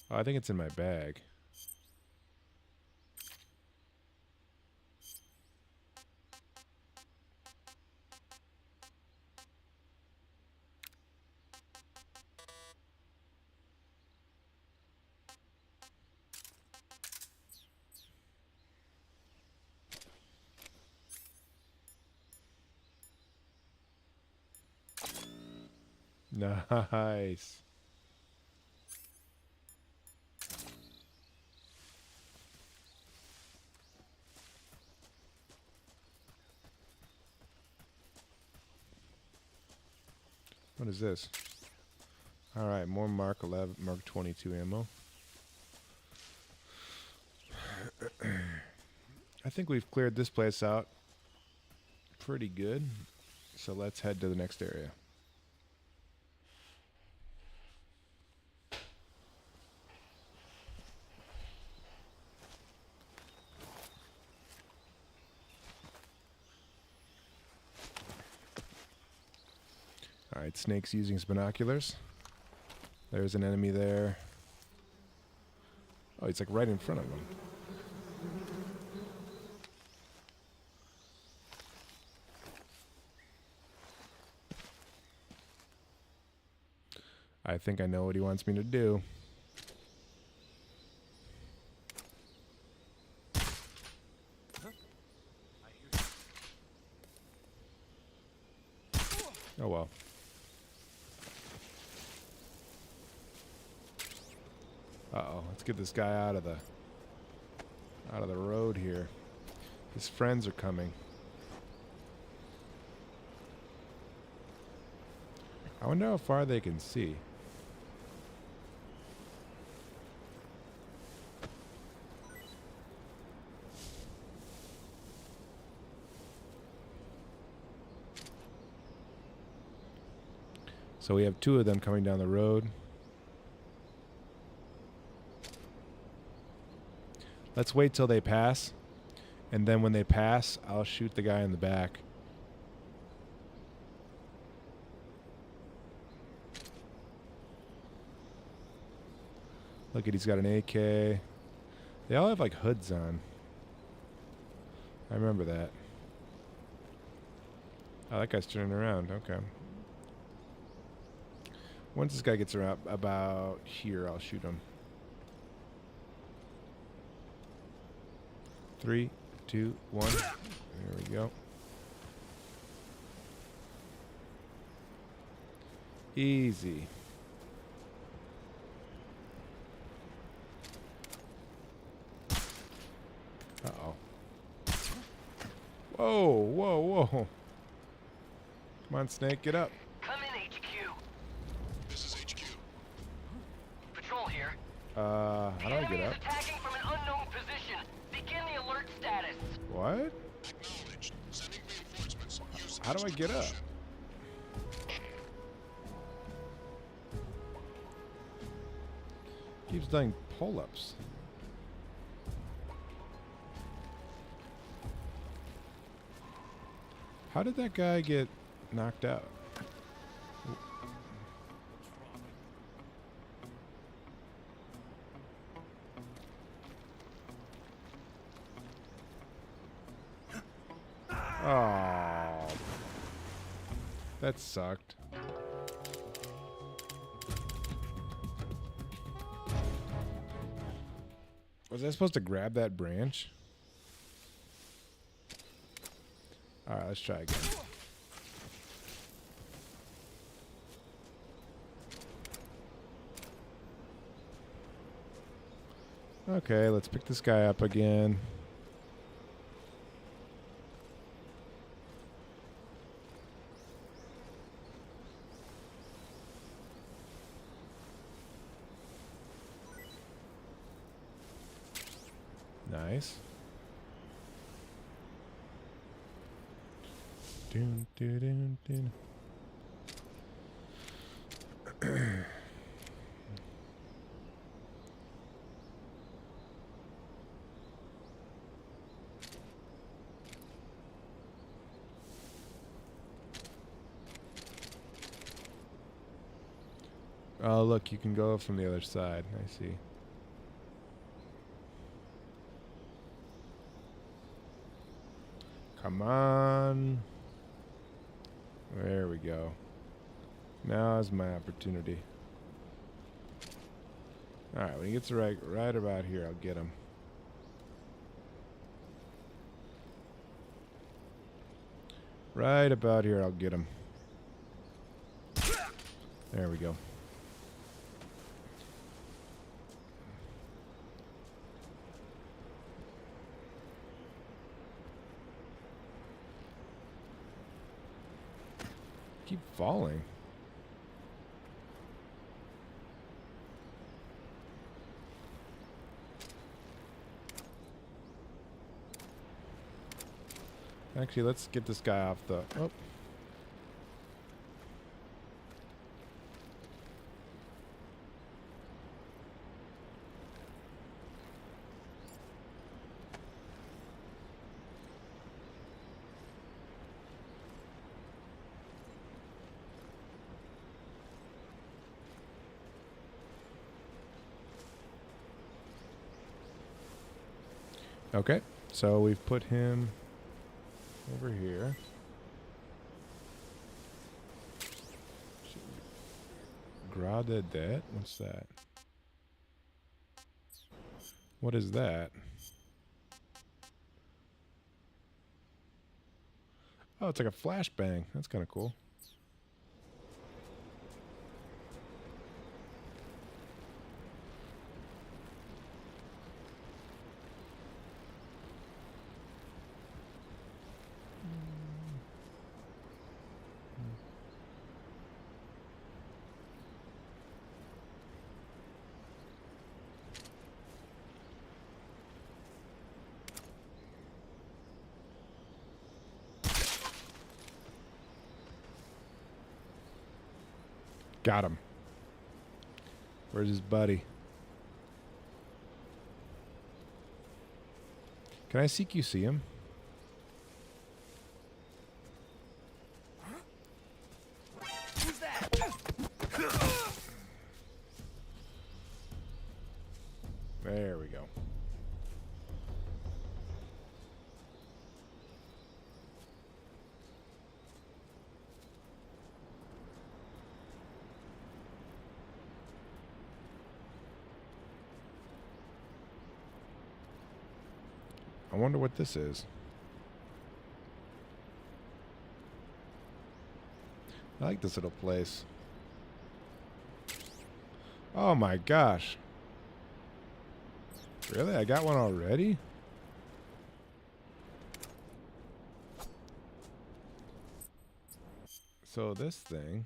S1: Oh, I think it's in my bag. Nice. What is this? All right, more Mark 11, Mark 22 ammo. I think we've cleared this place out pretty good. So let's head to the next area. Alright, Snake's using his binoculars. There's an enemy there. Oh, he's like right in front of him. I think I know what he wants me to do. Oh well. Uh-oh, let's get this guy out of the road here. His friends are coming. I wonder how far they can see. So we have two of them coming down the road. Let's wait till they pass, and then when they pass, I'll shoot the guy in the back. Look at, he's got an AK. They all have like hoods on. I remember that. Oh, that guy's turning around. Okay. Once this guy gets around about here, I'll shoot him. 3, 2, 1. There we go. Easy. Uh-oh. Whoa, whoa, whoa. Come on, Snake, get up.
S8: Come in, HQ.
S3: This is HQ.
S8: Patrol here.
S1: How do I get up?
S8: Attacking from an unknown position. Begin the alert status.
S1: What?
S3: Acknowledged. Sending reinforcements. Use
S1: How do I get up?
S3: expedition.
S1: Keeps doing pull-ups. How did that guy get knocked out? That sucked. Was I supposed to grab that branch? Alright, let's try again. Okay, let's pick this guy up again. Nice. Dun, dun, dun, dun. Oh, look, you can go from the other side. I see. Come on. There we go. Now is my opportunity. Alright, when he gets right about here, I'll get him. Right about here, I'll get him. There we go. Keep falling. Actually, let's get this guy off the... Oh. Okay, so we've put him over here. Gradedet? What's that? What is that? Oh, it's like a flashbang. That's kind of cool. Got him. Where's his buddy? Can I CQC him?
S2: Who's that?
S1: There we go. I wonder what this is. I like this little place. Oh my gosh. Really? I got one already? So this thing...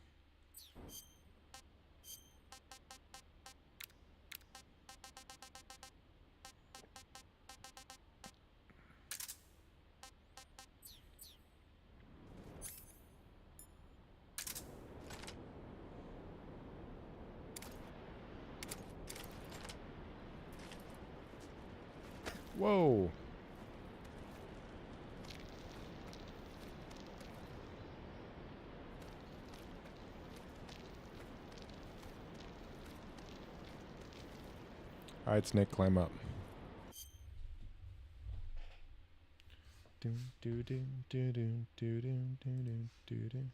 S1: Whoa. All right, Snake, climb up. Doom, doo, doom, doo, doom, doo, doom, doo, doom, doo, doom,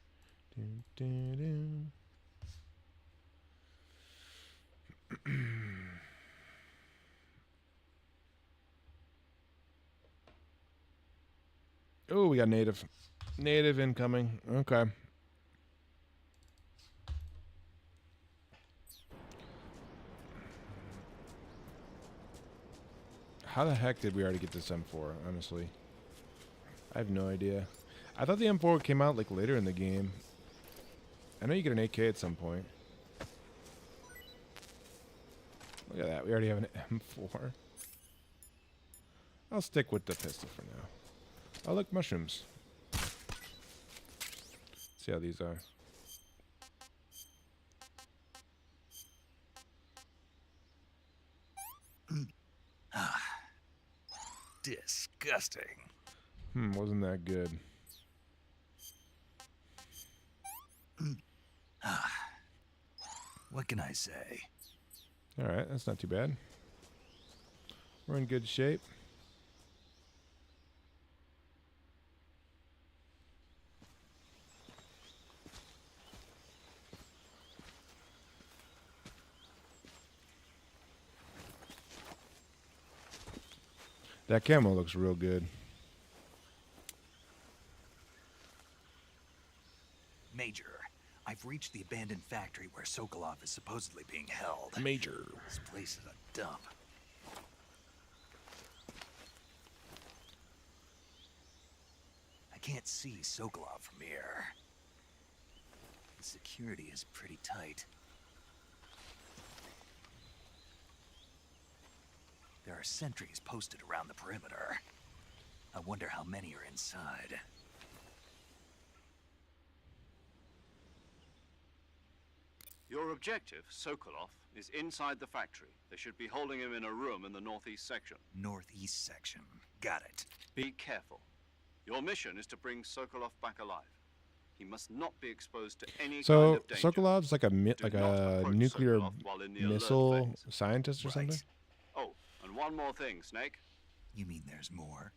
S1: Dun, dun, dun. Oh, we got native. Native incoming. Okay. How the heck did we already get this M4, honestly? I have no idea. I thought the M4 came out like later in the game. I know you get an AK at some point. Look at that. We already have an M4. I'll stick with the pistol for now. Oh, look, mushrooms. See how these are.
S2: Disgusting.
S1: Wasn't that good.
S2: What can I say?
S1: Alright, that's not too bad. We're in good shape. That camo looks real good.
S2: Major, I've reached the abandoned factory where Sokolov is supposedly being held.
S1: Major.
S2: This place is a dump. I can't see Sokolov from here. The security is pretty tight. There are sentries posted around the perimeter. I wonder how many are inside.
S4: Your objective, Sokolov, is inside the factory. They should be holding him in a room in the northeast section.
S2: Northeast section. Got it.
S4: Be careful. Your mission is to bring Sokolov back alive. He must not be exposed to any kind
S1: So
S4: of danger.
S1: Sokolov's like a
S4: Do not approach
S1: nuclear
S4: Sokolov while in the alert
S1: missile
S4: phase.
S1: scientist or something.
S4: Oh, and one more thing, Snake.
S2: You mean there's more?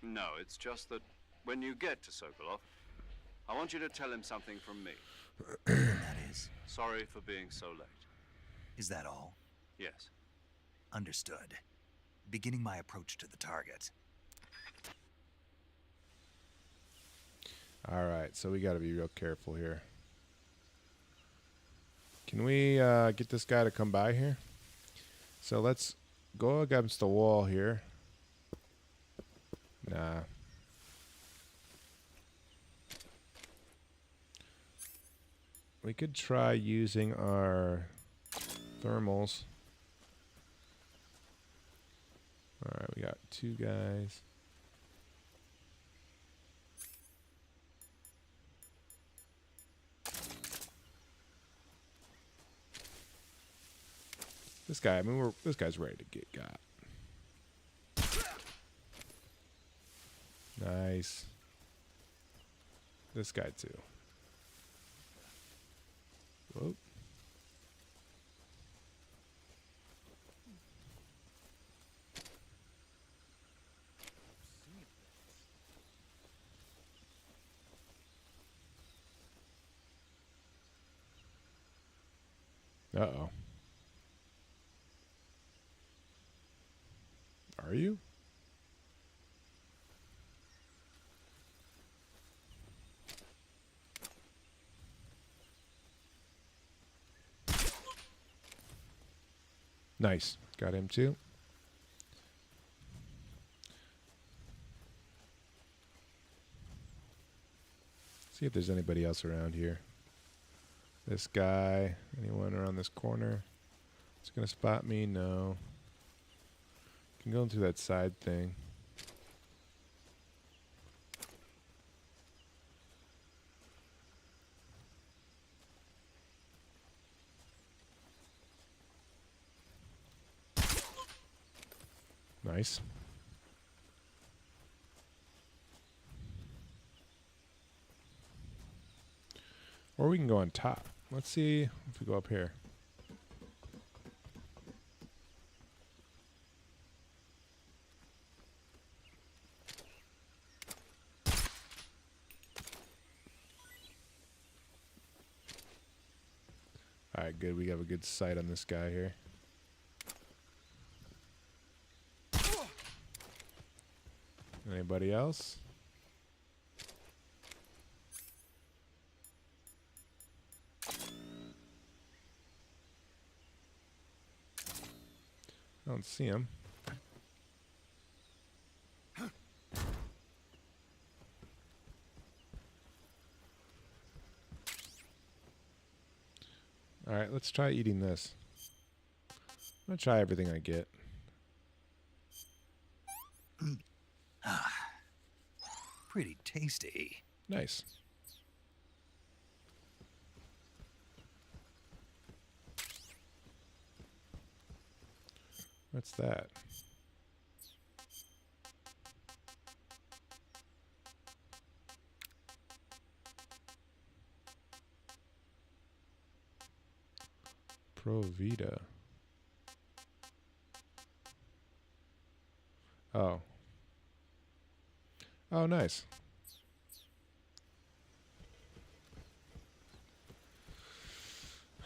S4: No, it's just that when you get to Sokolov, I want you to tell him something from me.
S2: That is.
S4: Sorry for being so late.
S2: Is that all?
S4: Yes.
S2: Understood. Beginning my approach to the target.
S1: All right, so we got to be real careful here. Can we get this guy to come by here? So let's go against the wall here. Nah. We could try using our thermals. All right, we got two guys. This guy, I mean, this guy's ready to get got. Nice. This guy too. Whoa. Uh-oh. Are you? Nice. Got him too. See if there's anybody else around here. This guy. Anyone around this corner? It's gonna spot me? No. Can go into that side thing. Nice. Or we can go on top. Let's see if we go up here. Alright, good. We have a good sight on this guy here. Anybody else? I don't see him. Alright, let's try eating this. I'm gonna try everything I get.
S2: Pretty tasty.
S1: Nice. What's that? Provita. Oh. Oh, nice.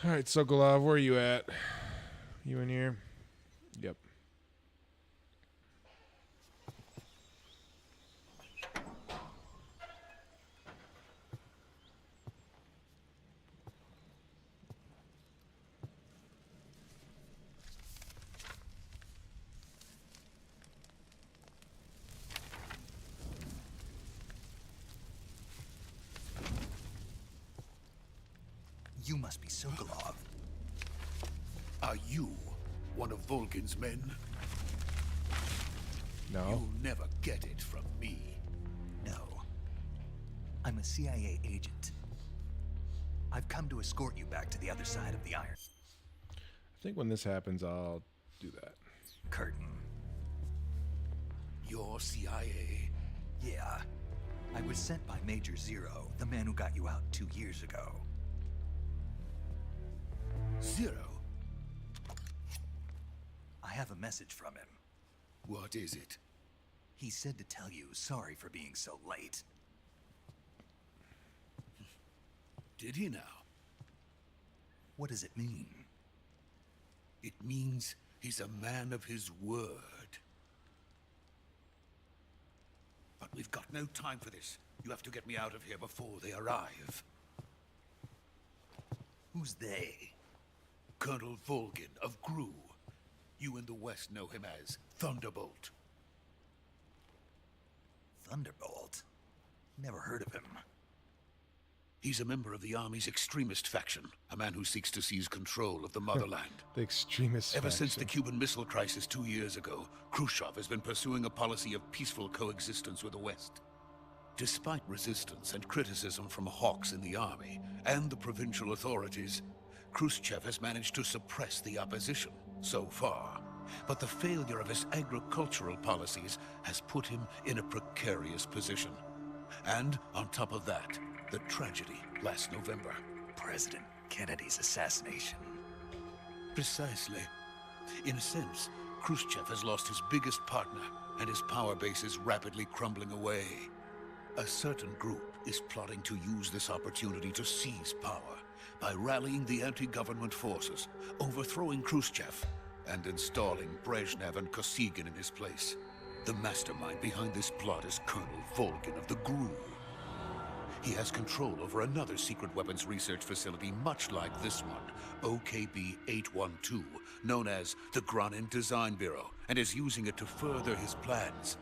S1: All right, Sokolov, where are you at? You in here? Yep.
S2: You must be Sokolov.
S9: Are you one of Volgin's men?
S1: No.
S9: You'll never get it from me.
S2: No. I'm a CIA agent. I've come to escort you back to the other side of the Iron
S1: I think when this happens, I'll do that.
S2: Curtain.
S9: You're CIA?
S2: Yeah. I was sent by Major Zero, the man who got you out 2 years ago.
S9: Zero?
S2: I have a message from him.
S9: What is it?
S2: He said to tell you sorry for being so late.
S9: Did he now?
S2: What does it mean?
S9: It means he's a man of his word. But we've got no time for this. You have to get me out of here before they arrive.
S2: Who's they?
S9: Colonel Volgin of GRU. You in the West know him as Thunderbolt.
S2: Thunderbolt? Never heard of him.
S9: He's a member of the Army's extremist faction, a man who seeks to seize control of the motherland.
S1: The extremist
S9: Ever since the
S1: faction.
S9: Cuban Missile Crisis 2 years ago, Khrushchev has been pursuing a policy of peaceful coexistence with the West. Despite resistance and criticism from hawks in the army and the provincial authorities, Khrushchev has managed to suppress the opposition so far. But the failure of his agricultural policies has put him in a precarious position. And on top of that, the tragedy last November.
S2: President Kennedy's assassination.
S9: Precisely. In a sense, Khrushchev has lost his biggest partner, and his power base is rapidly crumbling away. A certain group is plotting to use this opportunity to seize power by rallying the anti-government forces, overthrowing Khrushchev, and installing Brezhnev and Kosygin in his place. The mastermind behind this plot is Colonel Volgin of the GRU. He has control over another secret weapons research facility much like this one, OKB-812, known as the Granin Design Bureau, and is using it to further his plans.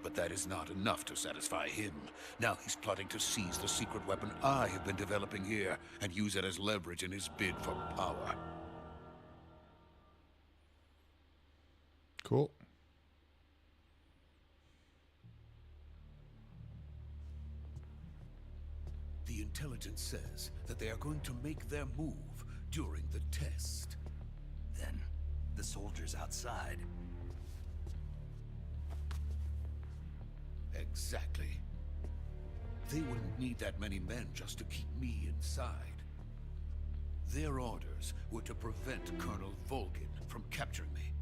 S9: But that is not enough to satisfy him. Now he's plotting to seize the secret weapon I have been developing here and use it as leverage in his bid for power.
S1: Cool.
S9: The intelligence says that they are going to make their move during the test.
S2: Then, the soldiers outside.
S9: Exactly. They wouldn't need that many men just to keep me inside. Their orders were to prevent Colonel Volgin from capturing me.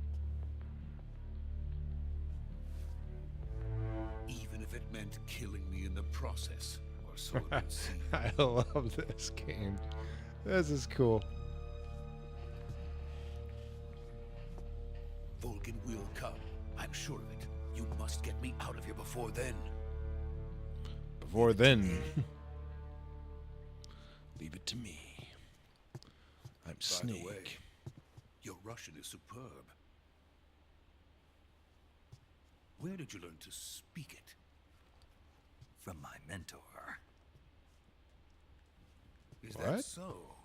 S9: Even if it meant killing me in the process, or so it would seem.
S1: I love this game. This is cool.
S9: second will come. I'm sure of it. You must get me out of here before then.
S1: Before then, leave it to me. I'm
S9: By
S1: Snake.
S9: the way, your Russian is superb. Where did you learn to speak it?
S2: From my mentor.
S9: Is
S1: What?
S9: that so?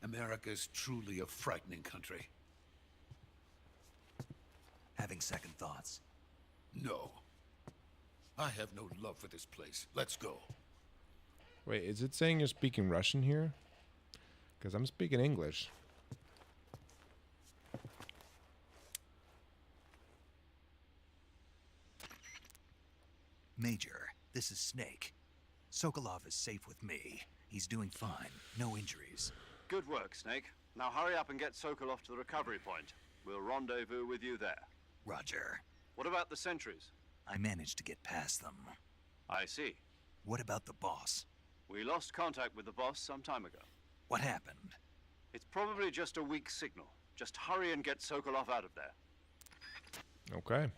S9: America's truly a frightening country.
S2: Having second thoughts.
S9: No. I have no love for this place. Let's go.
S1: Wait, is it saying you're speaking Russian here? Because I'm speaking English.
S2: Major, this is Snake. Sokolov is safe with me. He's doing fine. No injuries.
S4: Good work, Snake. Now hurry up and get Sokolov to the recovery point. We'll rendezvous with you there.
S2: Roger.
S4: What about the sentries?
S2: I managed to get past them.
S4: I see.
S2: What about the boss?
S4: We lost contact with the boss some time ago.
S2: What happened?
S4: It's probably just a weak signal. Just hurry and get Sokolov out of there.
S1: Okay.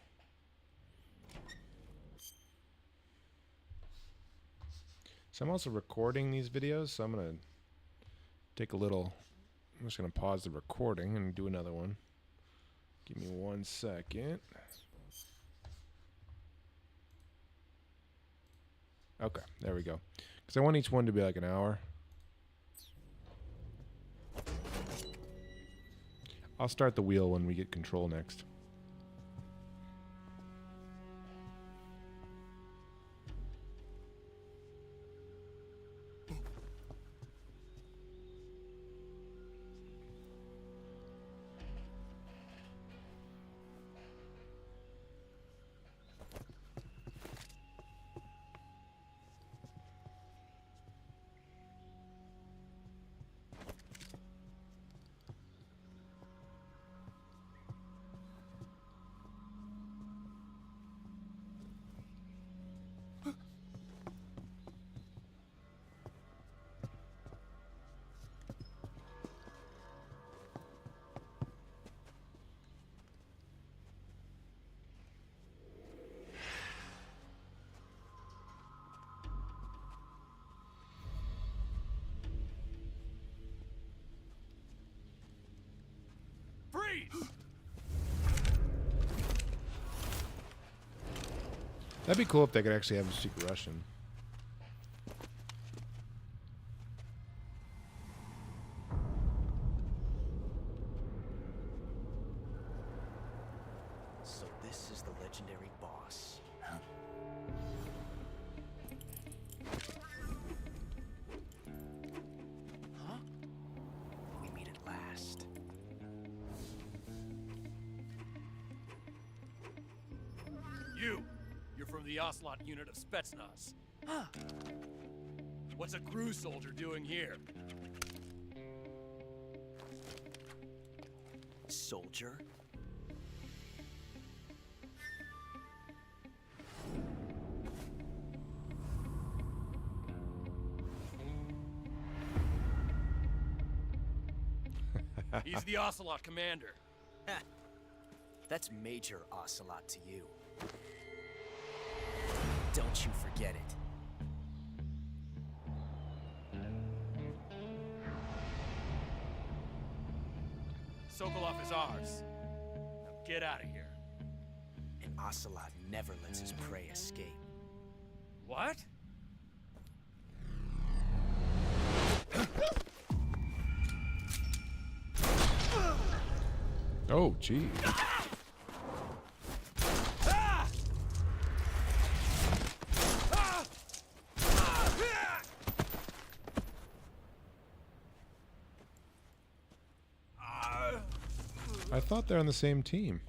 S1: So I'm also recording these videos, so I'm going to take a little... I'm just going to pause the recording and do another one. Give me 1 second. Okay, there we go. Because I want each one to be like an hour. I'll start the wheel when we get control next. That'd be cool if they could actually have him speak Russian.
S5: So this is the legendary boss.
S2: Huh?
S5: Huh? We meet at last.
S10: You're from the Ocelot unit of Spetsnaz. What's a crew soldier doing here?
S5: Soldier?
S10: He's the Ocelot commander.
S5: That's Major Ocelot to you. Don't you forget it.
S10: Sokolov is ours. Now get out of here.
S5: And Ocelot never lets his prey escape.
S10: What?
S1: Oh, gee. I thought they're on the same team.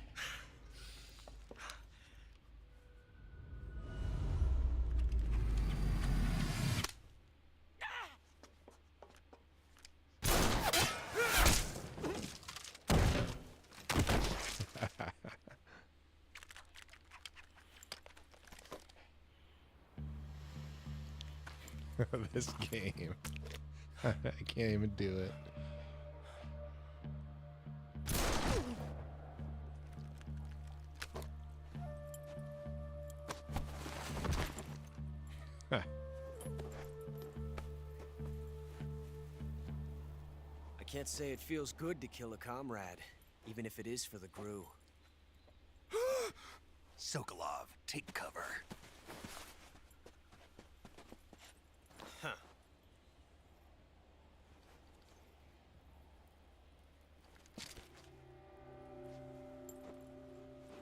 S1: This game. I can't even do it.
S11: Can't say it feels good to kill a comrade, even if it is for the GRU.
S2: Sokolov, take cover.
S11: Huh.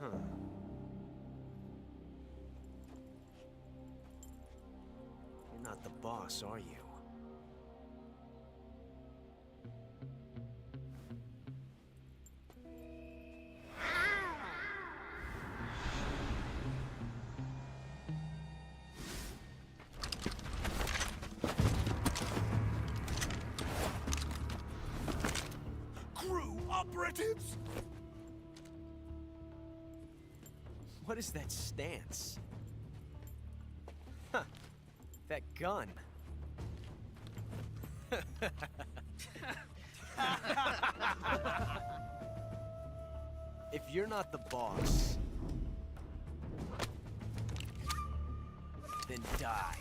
S11: Huh. You're not the boss, are you?
S2: GRU operatives!
S11: What is that stance? Huh. That gun. If you're not the boss, then die.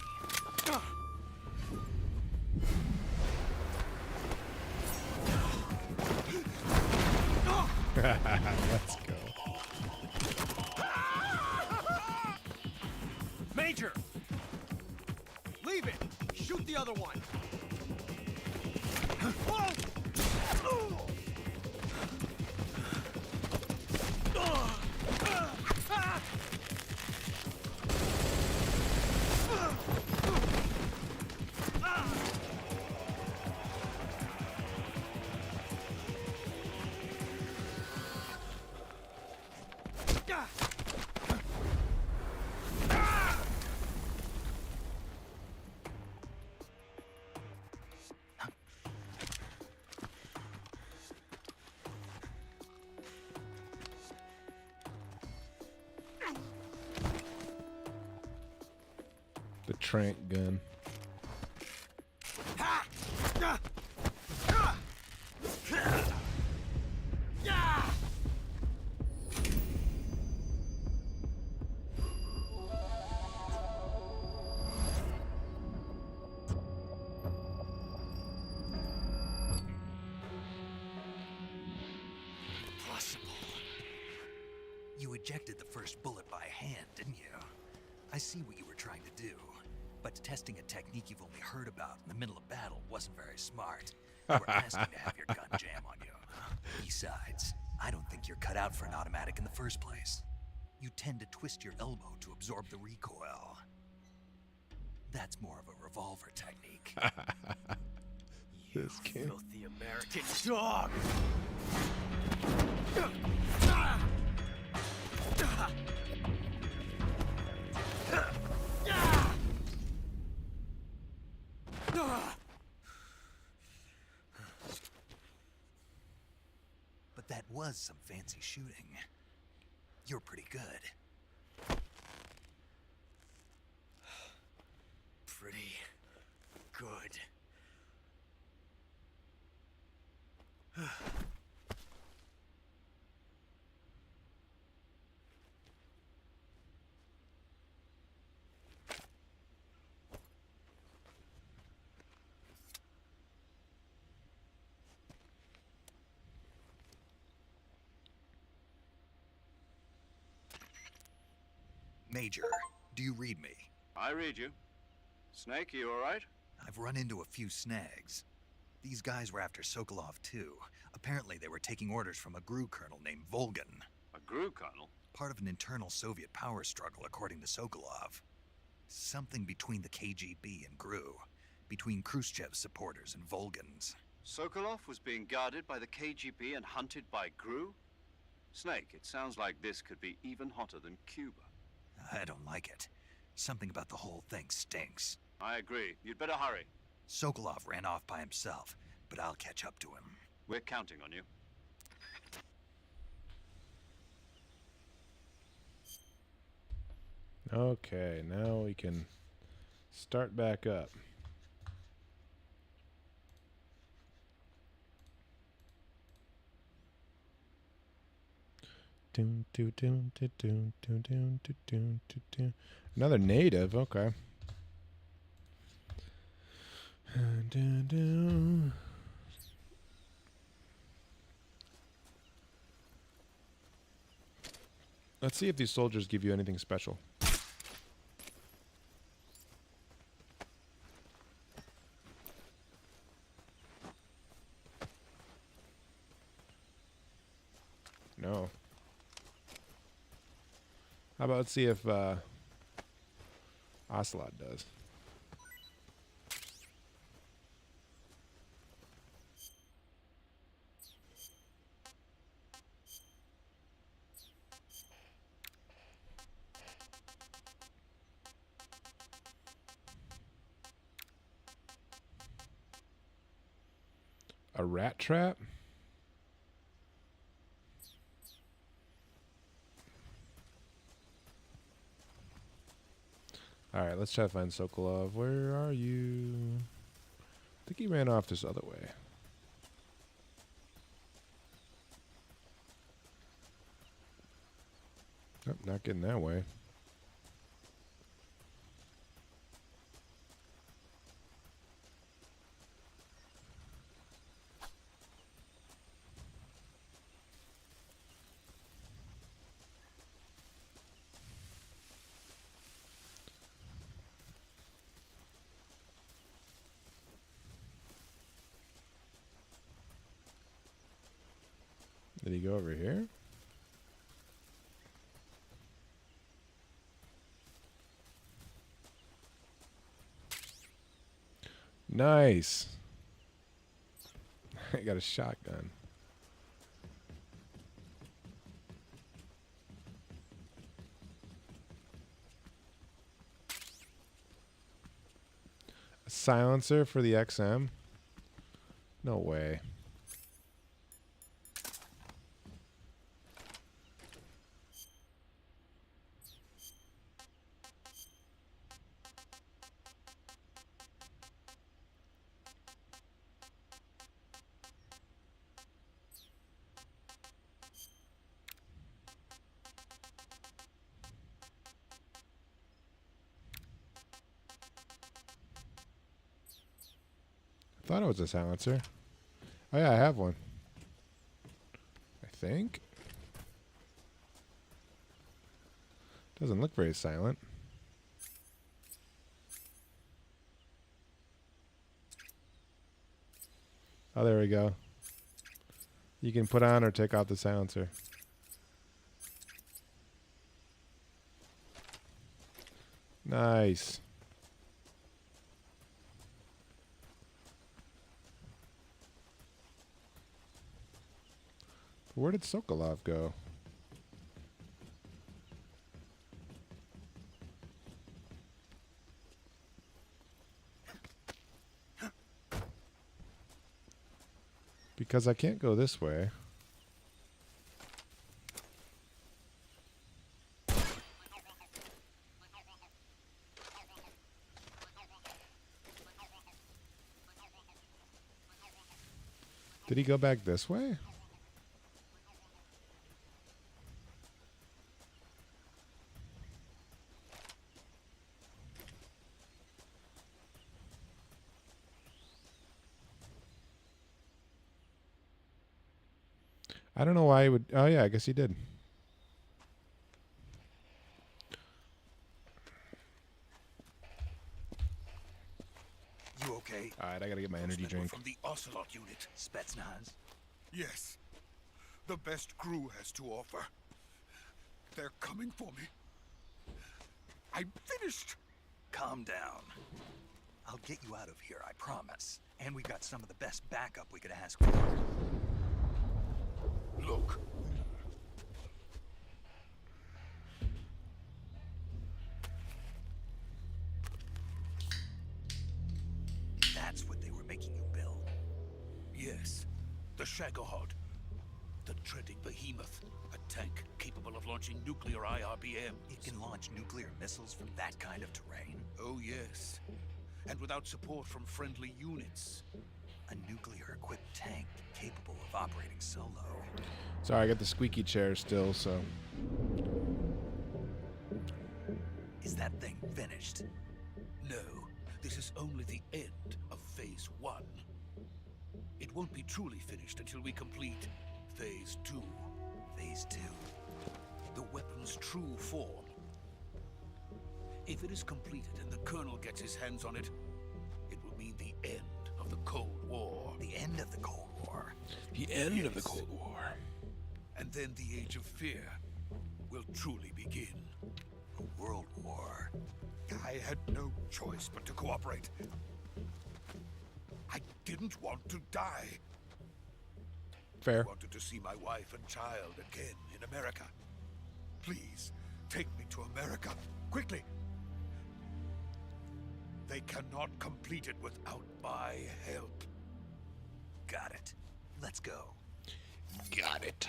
S1: Let's go.
S11: Major! Leave it! Shoot the other one!
S1: The trank gun.
S2: Impossible. You ejected the first bullet by hand, didn't you? I see what you were trying to do, but testing a technique you've only heard about in the middle of battle wasn't very smart. You were asking to have your gun jam on you. Besides, I don't think you're cut out for an automatic in the first place. You tend to twist your elbow to absorb the recoil. That's more of a revolver technique.
S1: This kid.
S11: Filthy American dog!
S2: But that was some fancy shooting. You're pretty good.
S11: Pretty good.
S2: Major, do you read me?
S4: I read you. Snake, you all right?
S2: I've run into a few snags. These guys were after Sokolov too. Apparently they were taking orders from a GRU colonel named Volgin.
S4: A GRU colonel?
S2: Part of an internal Soviet power struggle, according to Sokolov. Something between the KGB and GRU. Between Khrushchev's supporters and Volgin's.
S4: Sokolov was being guarded by the KGB and hunted by GRU? Snake, it sounds like this could be even hotter than Cuba.
S2: I don't like it. Something about the whole thing stinks.
S4: I agree. You'd better hurry.
S2: Sokolov ran off by himself, but I'll catch up to him.
S4: We're counting on you.
S1: Okay, now we can start back up. Another native, okay. Let's see if these soldiers give you anything special. No. How about let's see if Ocelot does. A rat trap? Alright, let's try to find Sokolov. Where are you? I think he ran off this other way. Nope, not getting that way. Did he go over here? Nice. I got a shotgun. A silencer for the XM? No way. I thought it was a silencer. Oh yeah, I have one. I think. Doesn't look very silent. Oh, there we go. You can put on or take off the silencer. Nice. Where did Sokolov go? Because I can't go this way. Did he go back this way? I don't know why he would. Oh, yeah, I guess he did.
S2: You okay?
S1: All right, I gotta get my energy drink.
S9: From the Ocelot unit.
S2: Spetsnaz?
S9: Yes. The best crew has to offer. They're coming for me. I'm finished.
S2: Calm down. I'll get you out of here, I promise. And we got some of the best backup we could ask for.
S9: Look.
S2: That's what they were making you build.
S9: Yes. The Shagohod. The treading behemoth. A tank capable of launching nuclear IRBM.
S2: It can launch nuclear missiles from that kind of terrain?
S9: Oh, yes. And without support from friendly units.
S2: A nuclear-equipped tank capable of operating solo.
S1: Sorry, I got the squeaky chair still, so.
S2: Is that thing finished?
S9: No, this is only the end of Phase 1. It won't be truly finished until we complete Phase 2.
S2: Phase 2?
S9: The weapons weapon's true form. If it is completed and the Colonel gets his hands on it, it will mean the end of the Cold War.
S2: The end of the Cold War?
S1: The end of the Cold War.
S9: And then the Age of Fear will truly begin.
S2: A world war?
S9: I had no choice but to cooperate. I didn't want to die.
S1: Fair.
S9: I wanted to see my wife and child again in America. Please, take me to America, quickly. They cannot complete it without my help.
S2: Got it. Let's go.
S1: Got it.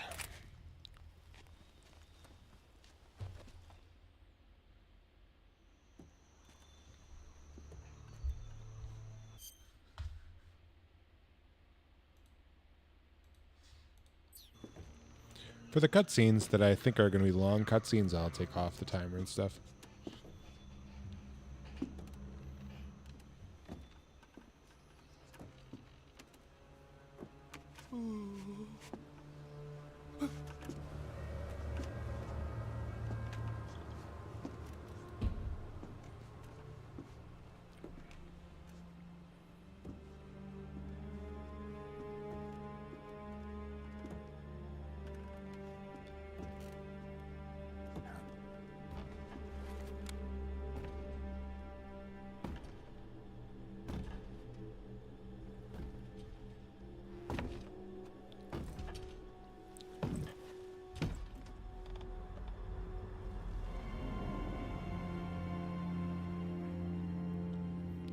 S1: For the cutscenes that I think are going to be long cutscenes, I'll take off the timer and stuff.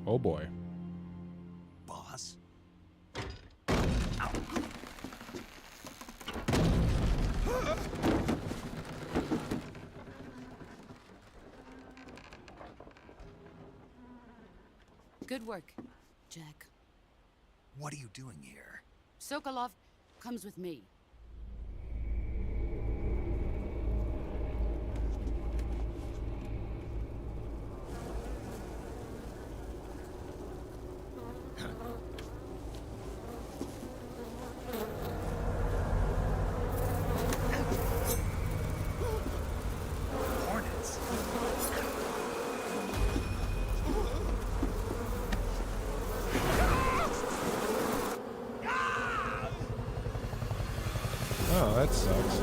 S1: Oh boy.
S2: Boss?
S7: Good work, Jack.
S2: What are you doing here?
S7: Sokolov comes with me.
S2: Hornets?
S1: Oh, that sucks.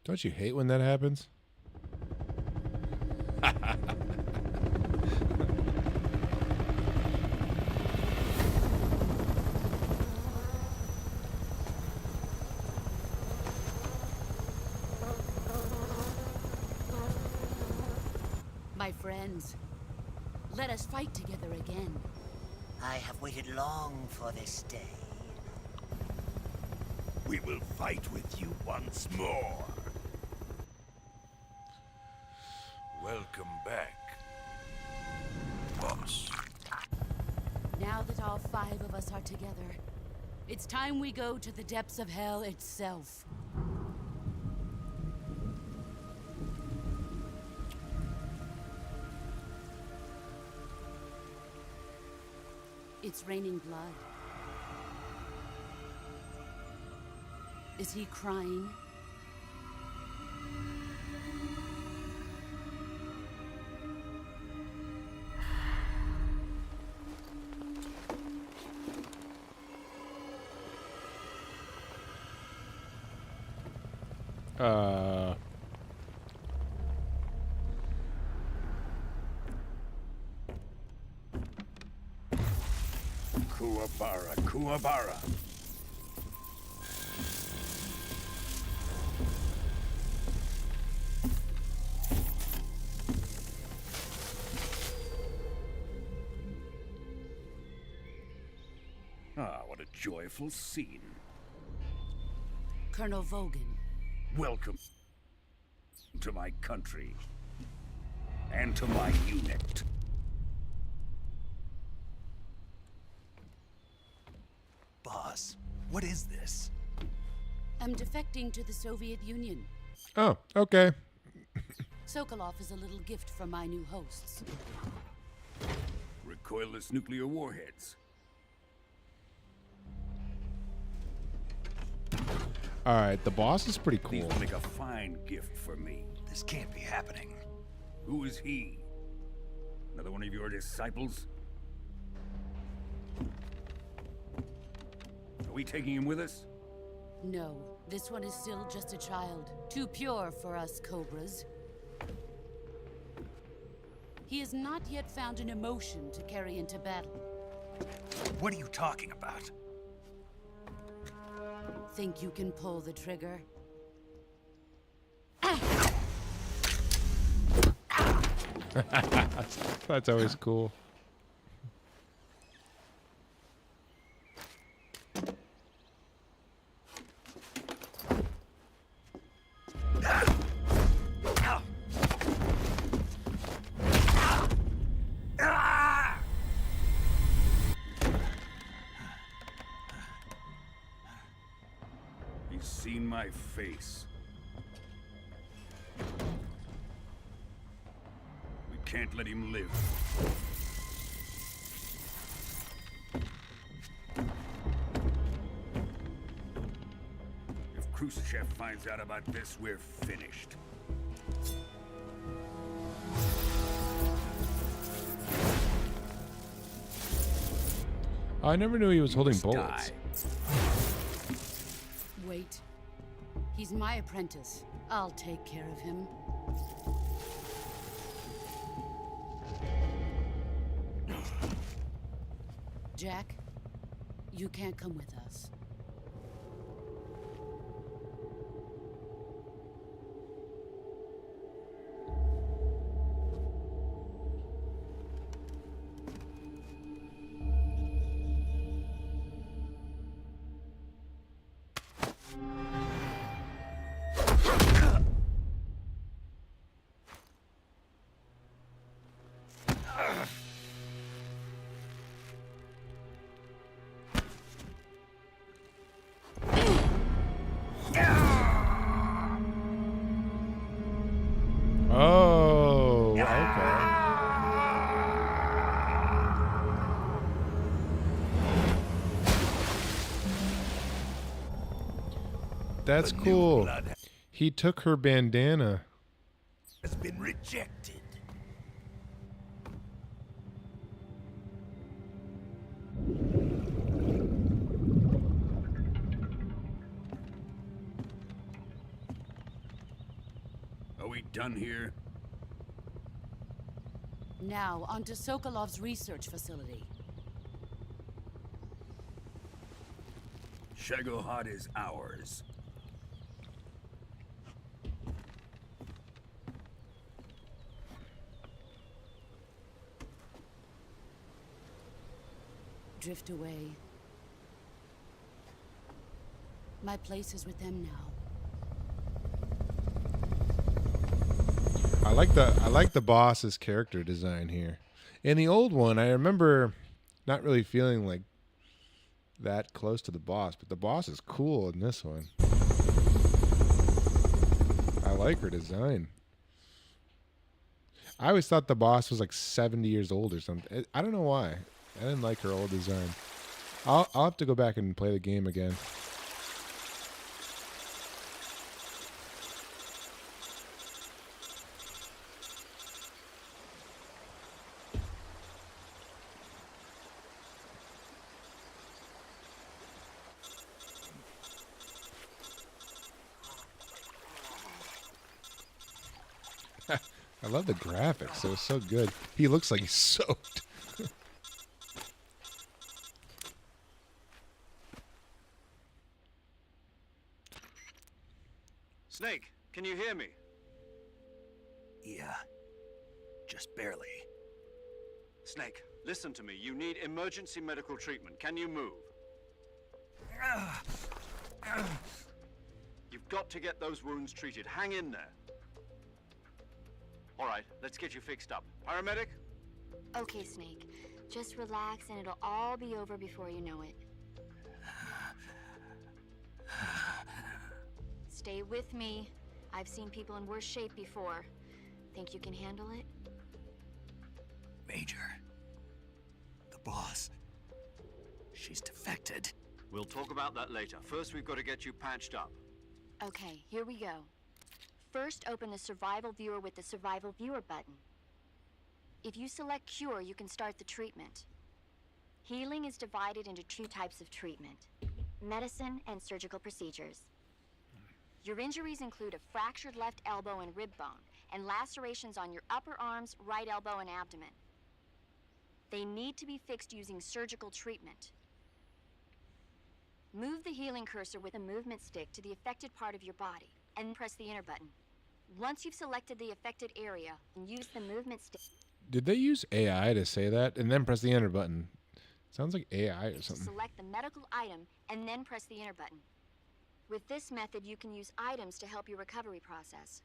S1: Don't you hate when that happens?
S7: My friends, let us fight together again.
S12: I have waited long for this day.
S9: We will fight with you once more. Welcome back, boss.
S7: Now that all 5 of us are together, it's time we go to the depths of hell itself. It's raining blood. Is he crying?
S9: Kuwabara, Kuwabara. Ah, what a joyful scene.
S7: Colonel Vogan.
S9: Welcome to my country and to my unit.
S2: Boss, what is this?
S7: I'm defecting to the Soviet Union.
S1: Oh, okay.
S7: Sokolov is a little gift from my new hosts.
S13: recoilless nuclear warheads.
S1: All right, the boss is pretty
S13: These
S1: cool.
S13: will make a fine gift for me.
S2: This can't be happening.
S13: Who is he? Another one of your disciples? Are we taking him with us?
S7: No, this one is still just a child. Too pure for us Cobras. He has not yet found an emotion to carry into battle.
S2: What are you talking about?
S7: Think you can pull the trigger?
S1: That's always cool.
S13: He's seen my face. We can't let him live. If Khrushchev finds out about this, we're finished.
S1: I never knew he was holding
S13: Must
S1: bullets.
S13: die.
S7: Wait. He's my apprentice. I'll take care of him. Jack, you can't come with us.
S1: Oh, okay. That's cool. He took her bandana.
S2: Has been rejected.
S13: Are we done here?
S7: Now, onto Sokolov's research facility.
S13: Shagohod is ours.
S7: Drift away. My place is with them now.
S1: I like the boss's character design here. In the old one, I remember not really feeling like that close to the boss, but the boss is cool in this one. I like her design. I always thought the boss was like 70 years old or something. I don't know why. I didn't like her old design. I'll have to go back and play the game again. I love the graphics. It was so good. He looks like he's soaked.
S4: Snake, can you hear me?
S2: Yeah. Just barely.
S4: Snake, listen to me. You need emergency medical treatment. Can you move? You've got to get those wounds treated. Hang in there. All right, let's get you fixed up. Paramedic?
S6: Okay, Snake. Just relax and it'll all be over before you know it. Stay with me. I've seen people in worse shape before. Think you can handle it?
S2: Major, boss. She's defected.
S4: We'll talk about that later. First, we've got to get you patched up.
S6: Okay, here we go. First, open the survival viewer with the survival viewer button. If you select cure, you can start the treatment. Healing is divided into two types of treatment: medicine and surgical procedures. Your injuries include a fractured left elbow and rib bone, and lacerations on your upper arms, right elbow, and abdomen. They need to be fixed using surgical treatment. Move the healing cursor with a movement stick to the affected part of your body, and press the enter button. Once you've selected the affected area, use the movement stick.
S1: Did they use AI to say that? And then press the enter button. Sounds like AI or something.
S6: Select the medical item, and then press the enter button. With this method, you can use items to help your recovery process.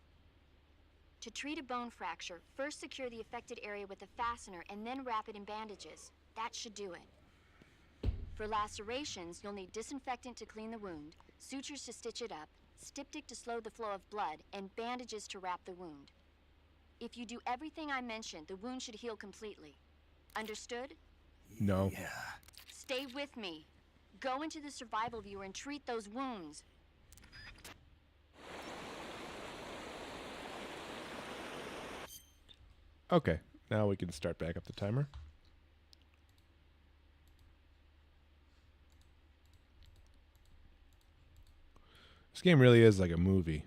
S6: To treat a bone fracture, first secure the affected area with a fastener and then wrap it in bandages. That should do it. For lacerations, you'll need disinfectant to clean the wound, sutures to stitch it up, styptic to slow the flow of blood, and bandages to wrap the wound. If you do everything I mentioned, the wound should heal completely. Understood?
S1: No.
S2: Yeah.
S6: Stay with me. Go into the survival viewer and treat those wounds.
S1: Okay, now we can start back up the timer. This game really is like a movie.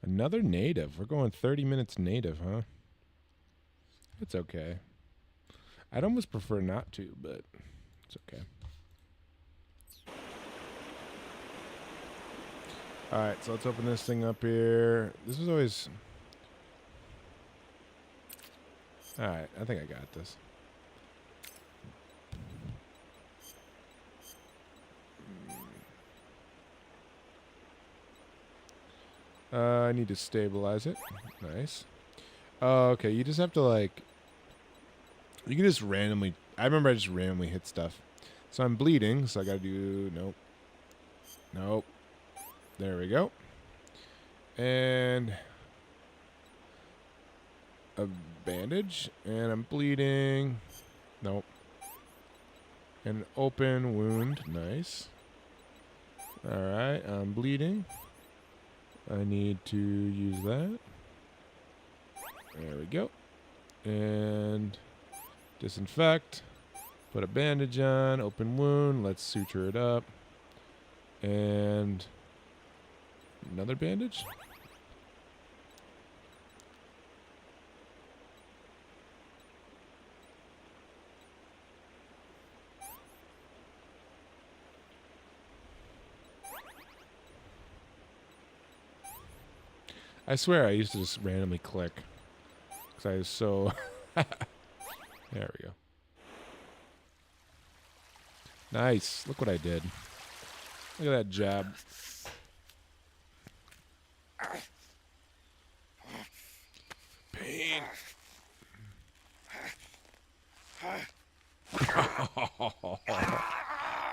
S1: Another native. We're going 30 minutes native, huh? It's okay. I'd almost prefer not to, but it's okay. Alright, so let's open this thing up here. This was always... Alright, I think I got this. I need to stabilize it. Nice. Oh, okay, you just have to like... You can just randomly... I remember I just randomly hit stuff. So I'm bleeding, so I gotta do... Nope. Nope. There we go. And... a bandage. And I'm bleeding. Nope. An open wound. Nice. Alright, I'm bleeding. I need to use that. There we go. And disinfect. Put a bandage on. Open wound. Let's suture it up. And another bandage. I swear I used to just randomly click. Because I was so... There we go. Nice. Look what I did. Look at that jab. Pain.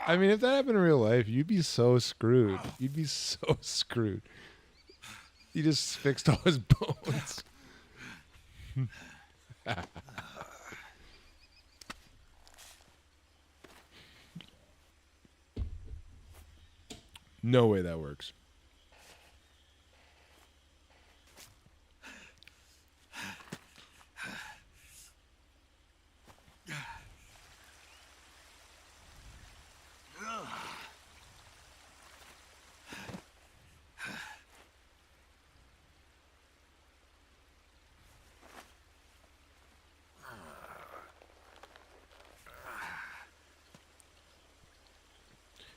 S1: I mean, if that happened in real life, you'd be so screwed. You'd be so screwed. He just fixed all his bones. No way that works.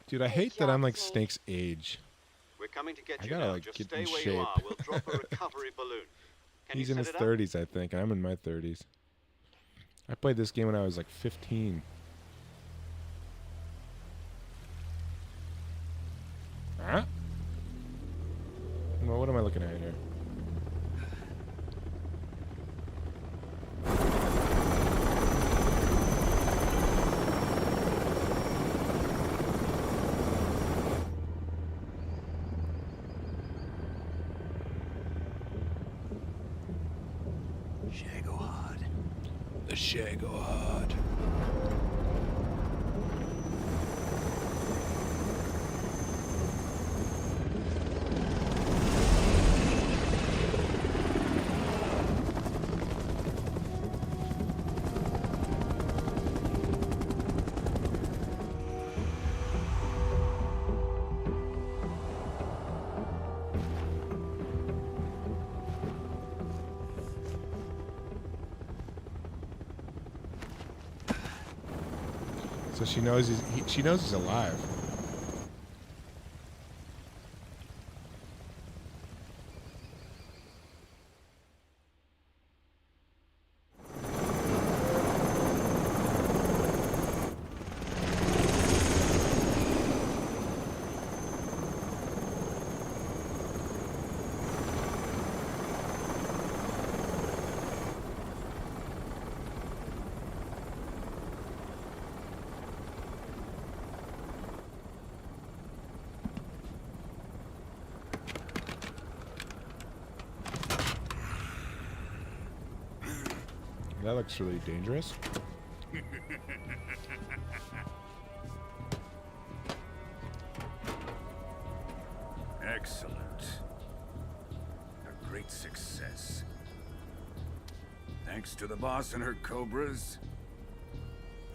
S1: Dude, I hate that I'm like Snake's age.
S4: We're coming to get
S1: I
S4: you
S1: gotta
S4: now.
S1: like
S4: Just
S1: get
S4: stay
S1: in
S4: where
S1: shape.
S4: you are. We'll drop a recovery balloon. Can
S1: He's
S4: you
S1: in his
S4: set it up?
S1: 30s, I think, and I'm in my 30s. I played this game when I was like 15. Huh? Well, what am I looking at here? The Shagohod. So she knows she knows he's alive. That looks really dangerous.
S13: Excellent. A great success. Thanks to the boss and her cobras,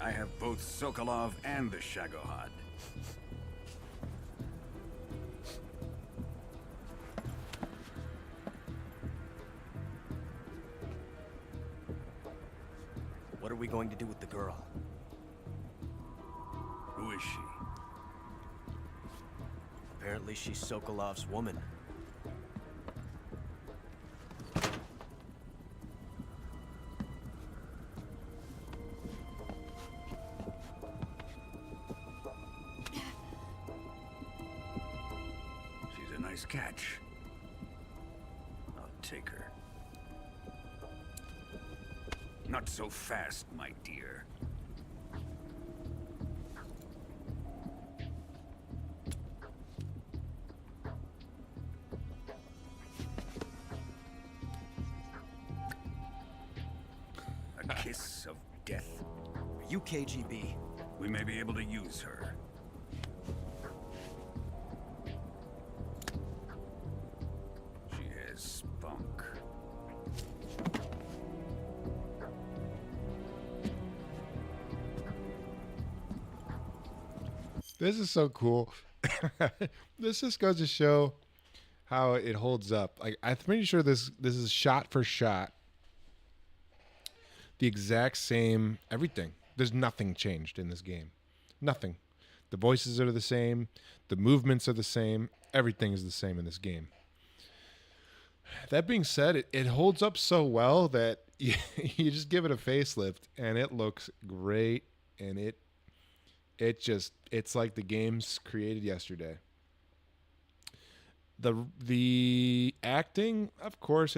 S13: I have both Sokolov and the Shagohod.
S11: What are we going to do with the girl?
S13: Who is she?
S11: Apparently she's Sokolov's woman.
S13: She's a nice catch. I'll take her. Not so fast, my dear. A kiss of death.
S11: Are you KGB?
S13: We may be able to use her. She has spunk.
S1: This is so cool. This just goes to show how it holds up. Like, I'm pretty sure this is shot for shot the exact same everything. There's nothing changed in this game. Nothing. The voices are the same. The movements are the same. Everything is the same in this game. That being said, it holds up so well that you just give it a facelift and it looks great, and it's like the game's created yesterday. The acting, of course,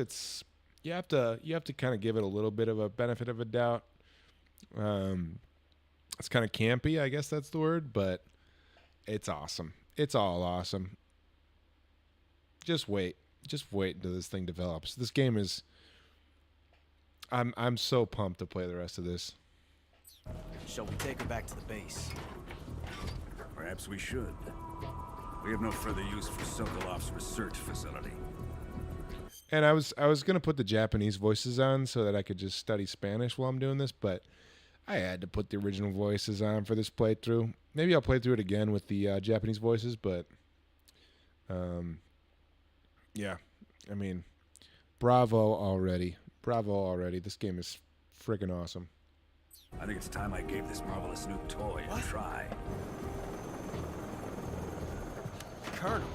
S1: you have to kind of give it a little bit of a benefit of a doubt. It's kind of campy, I guess that's the word, but it's awesome. It's all awesome. Just wait until this thing develops. This game is. I'm so pumped to play the rest of this.
S11: Shall we take her back to the base?
S13: Perhaps we should. We have no further use for Sokolov's research facility.
S1: And I was gonna put the Japanese voices on so that I could just study Spanish while I'm doing this, but I had to put the original voices on for this playthrough. Maybe I'll play through it again with the Japanese voices, but yeah, I mean, bravo already. This game is freaking awesome.
S13: I think it's time I gave this marvelous new toy a try.
S11: Colonel,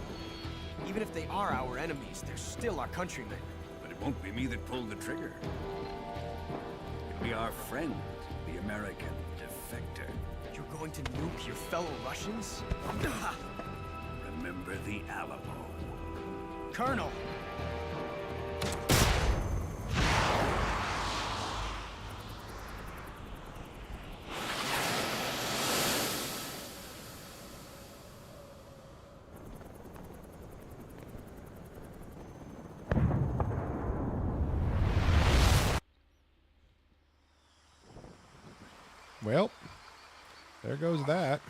S11: even if they are our enemies, they're still our countrymen.
S13: But it won't be me that pulled the trigger. It'll be our friend, the American defector.
S11: You're going to nuke your fellow Russians?
S13: Remember the Alamo.
S11: Colonel!
S1: Well, there goes that.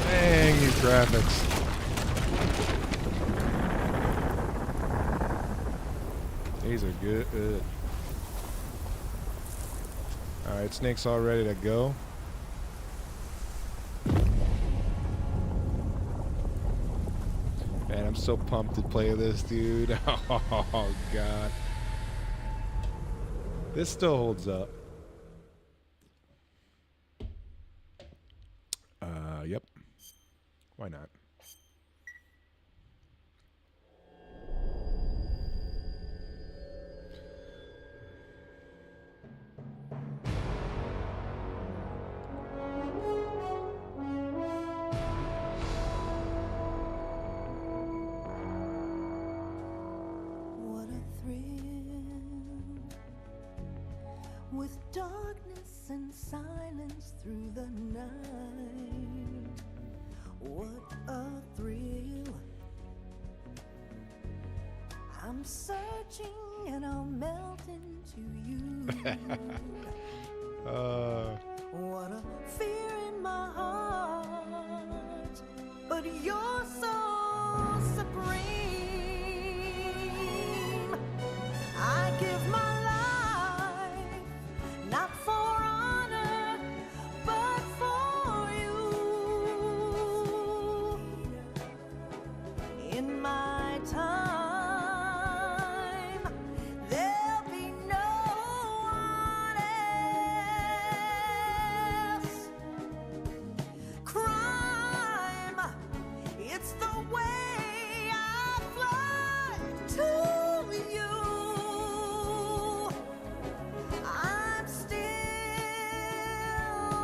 S1: Dang, you graphics. These are good. Alright, Snake's all ready to go. Man, I'm so pumped to play this, dude. Oh, God. This still holds up. Yep. Why not?
S14: With darkness and silence through the night, what a thrill. I'm searching and I'll melt into you. What a fear in my heart, but you're so supreme. I give my life not for honor, but for you. In my time, there'll be no one else. Crime, it's the way I fly to you. I'm still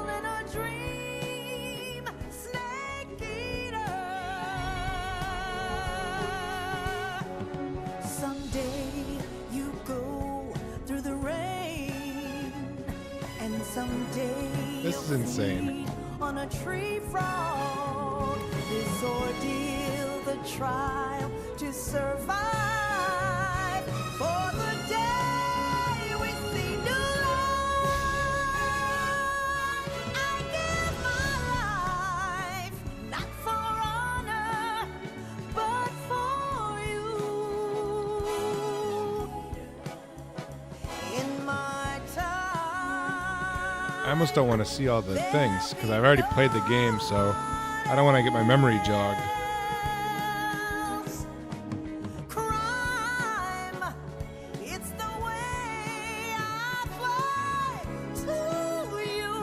S14: in a dream, snake eater. Someday you go through the rain, and someday
S1: This is
S14: you'll
S1: insane.
S14: feed on a tree frog. This ordeal, the trial to survive for the day we see new light. I give my life not for honor, but for you. In my time,
S1: I almost don't want to see all the things because I've already played the game, so I don't want to get my memory jogged.
S14: crime, it's the way I fly to you.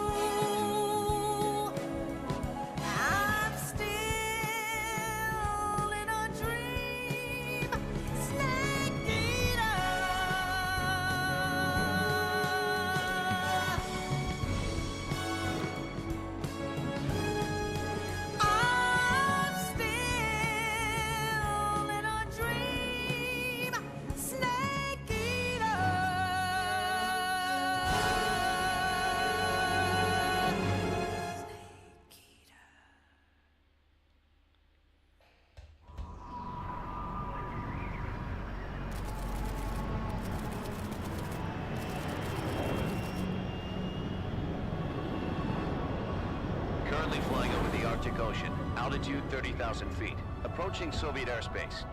S14: I'm still in a dream, snake eater. I'm still in a dream, snake eater.
S15: Currently flying over the Arctic Ocean, altitude 30,000 feet, approaching Soviet airspace.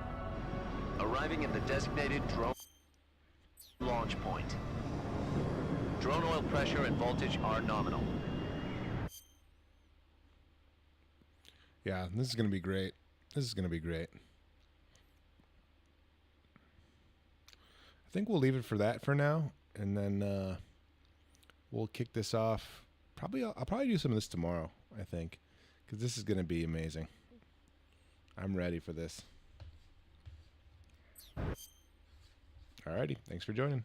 S15: Arriving at the designated drone launch point. Drone oil pressure and voltage are nominal.
S1: Yeah, this is going to be great. This is going to be great. I think we'll leave it for that for now, and then we'll kick this off. I'll probably do some of this tomorrow, I think, because this is going to be amazing. I'm ready for this. Alrighty, thanks for joining.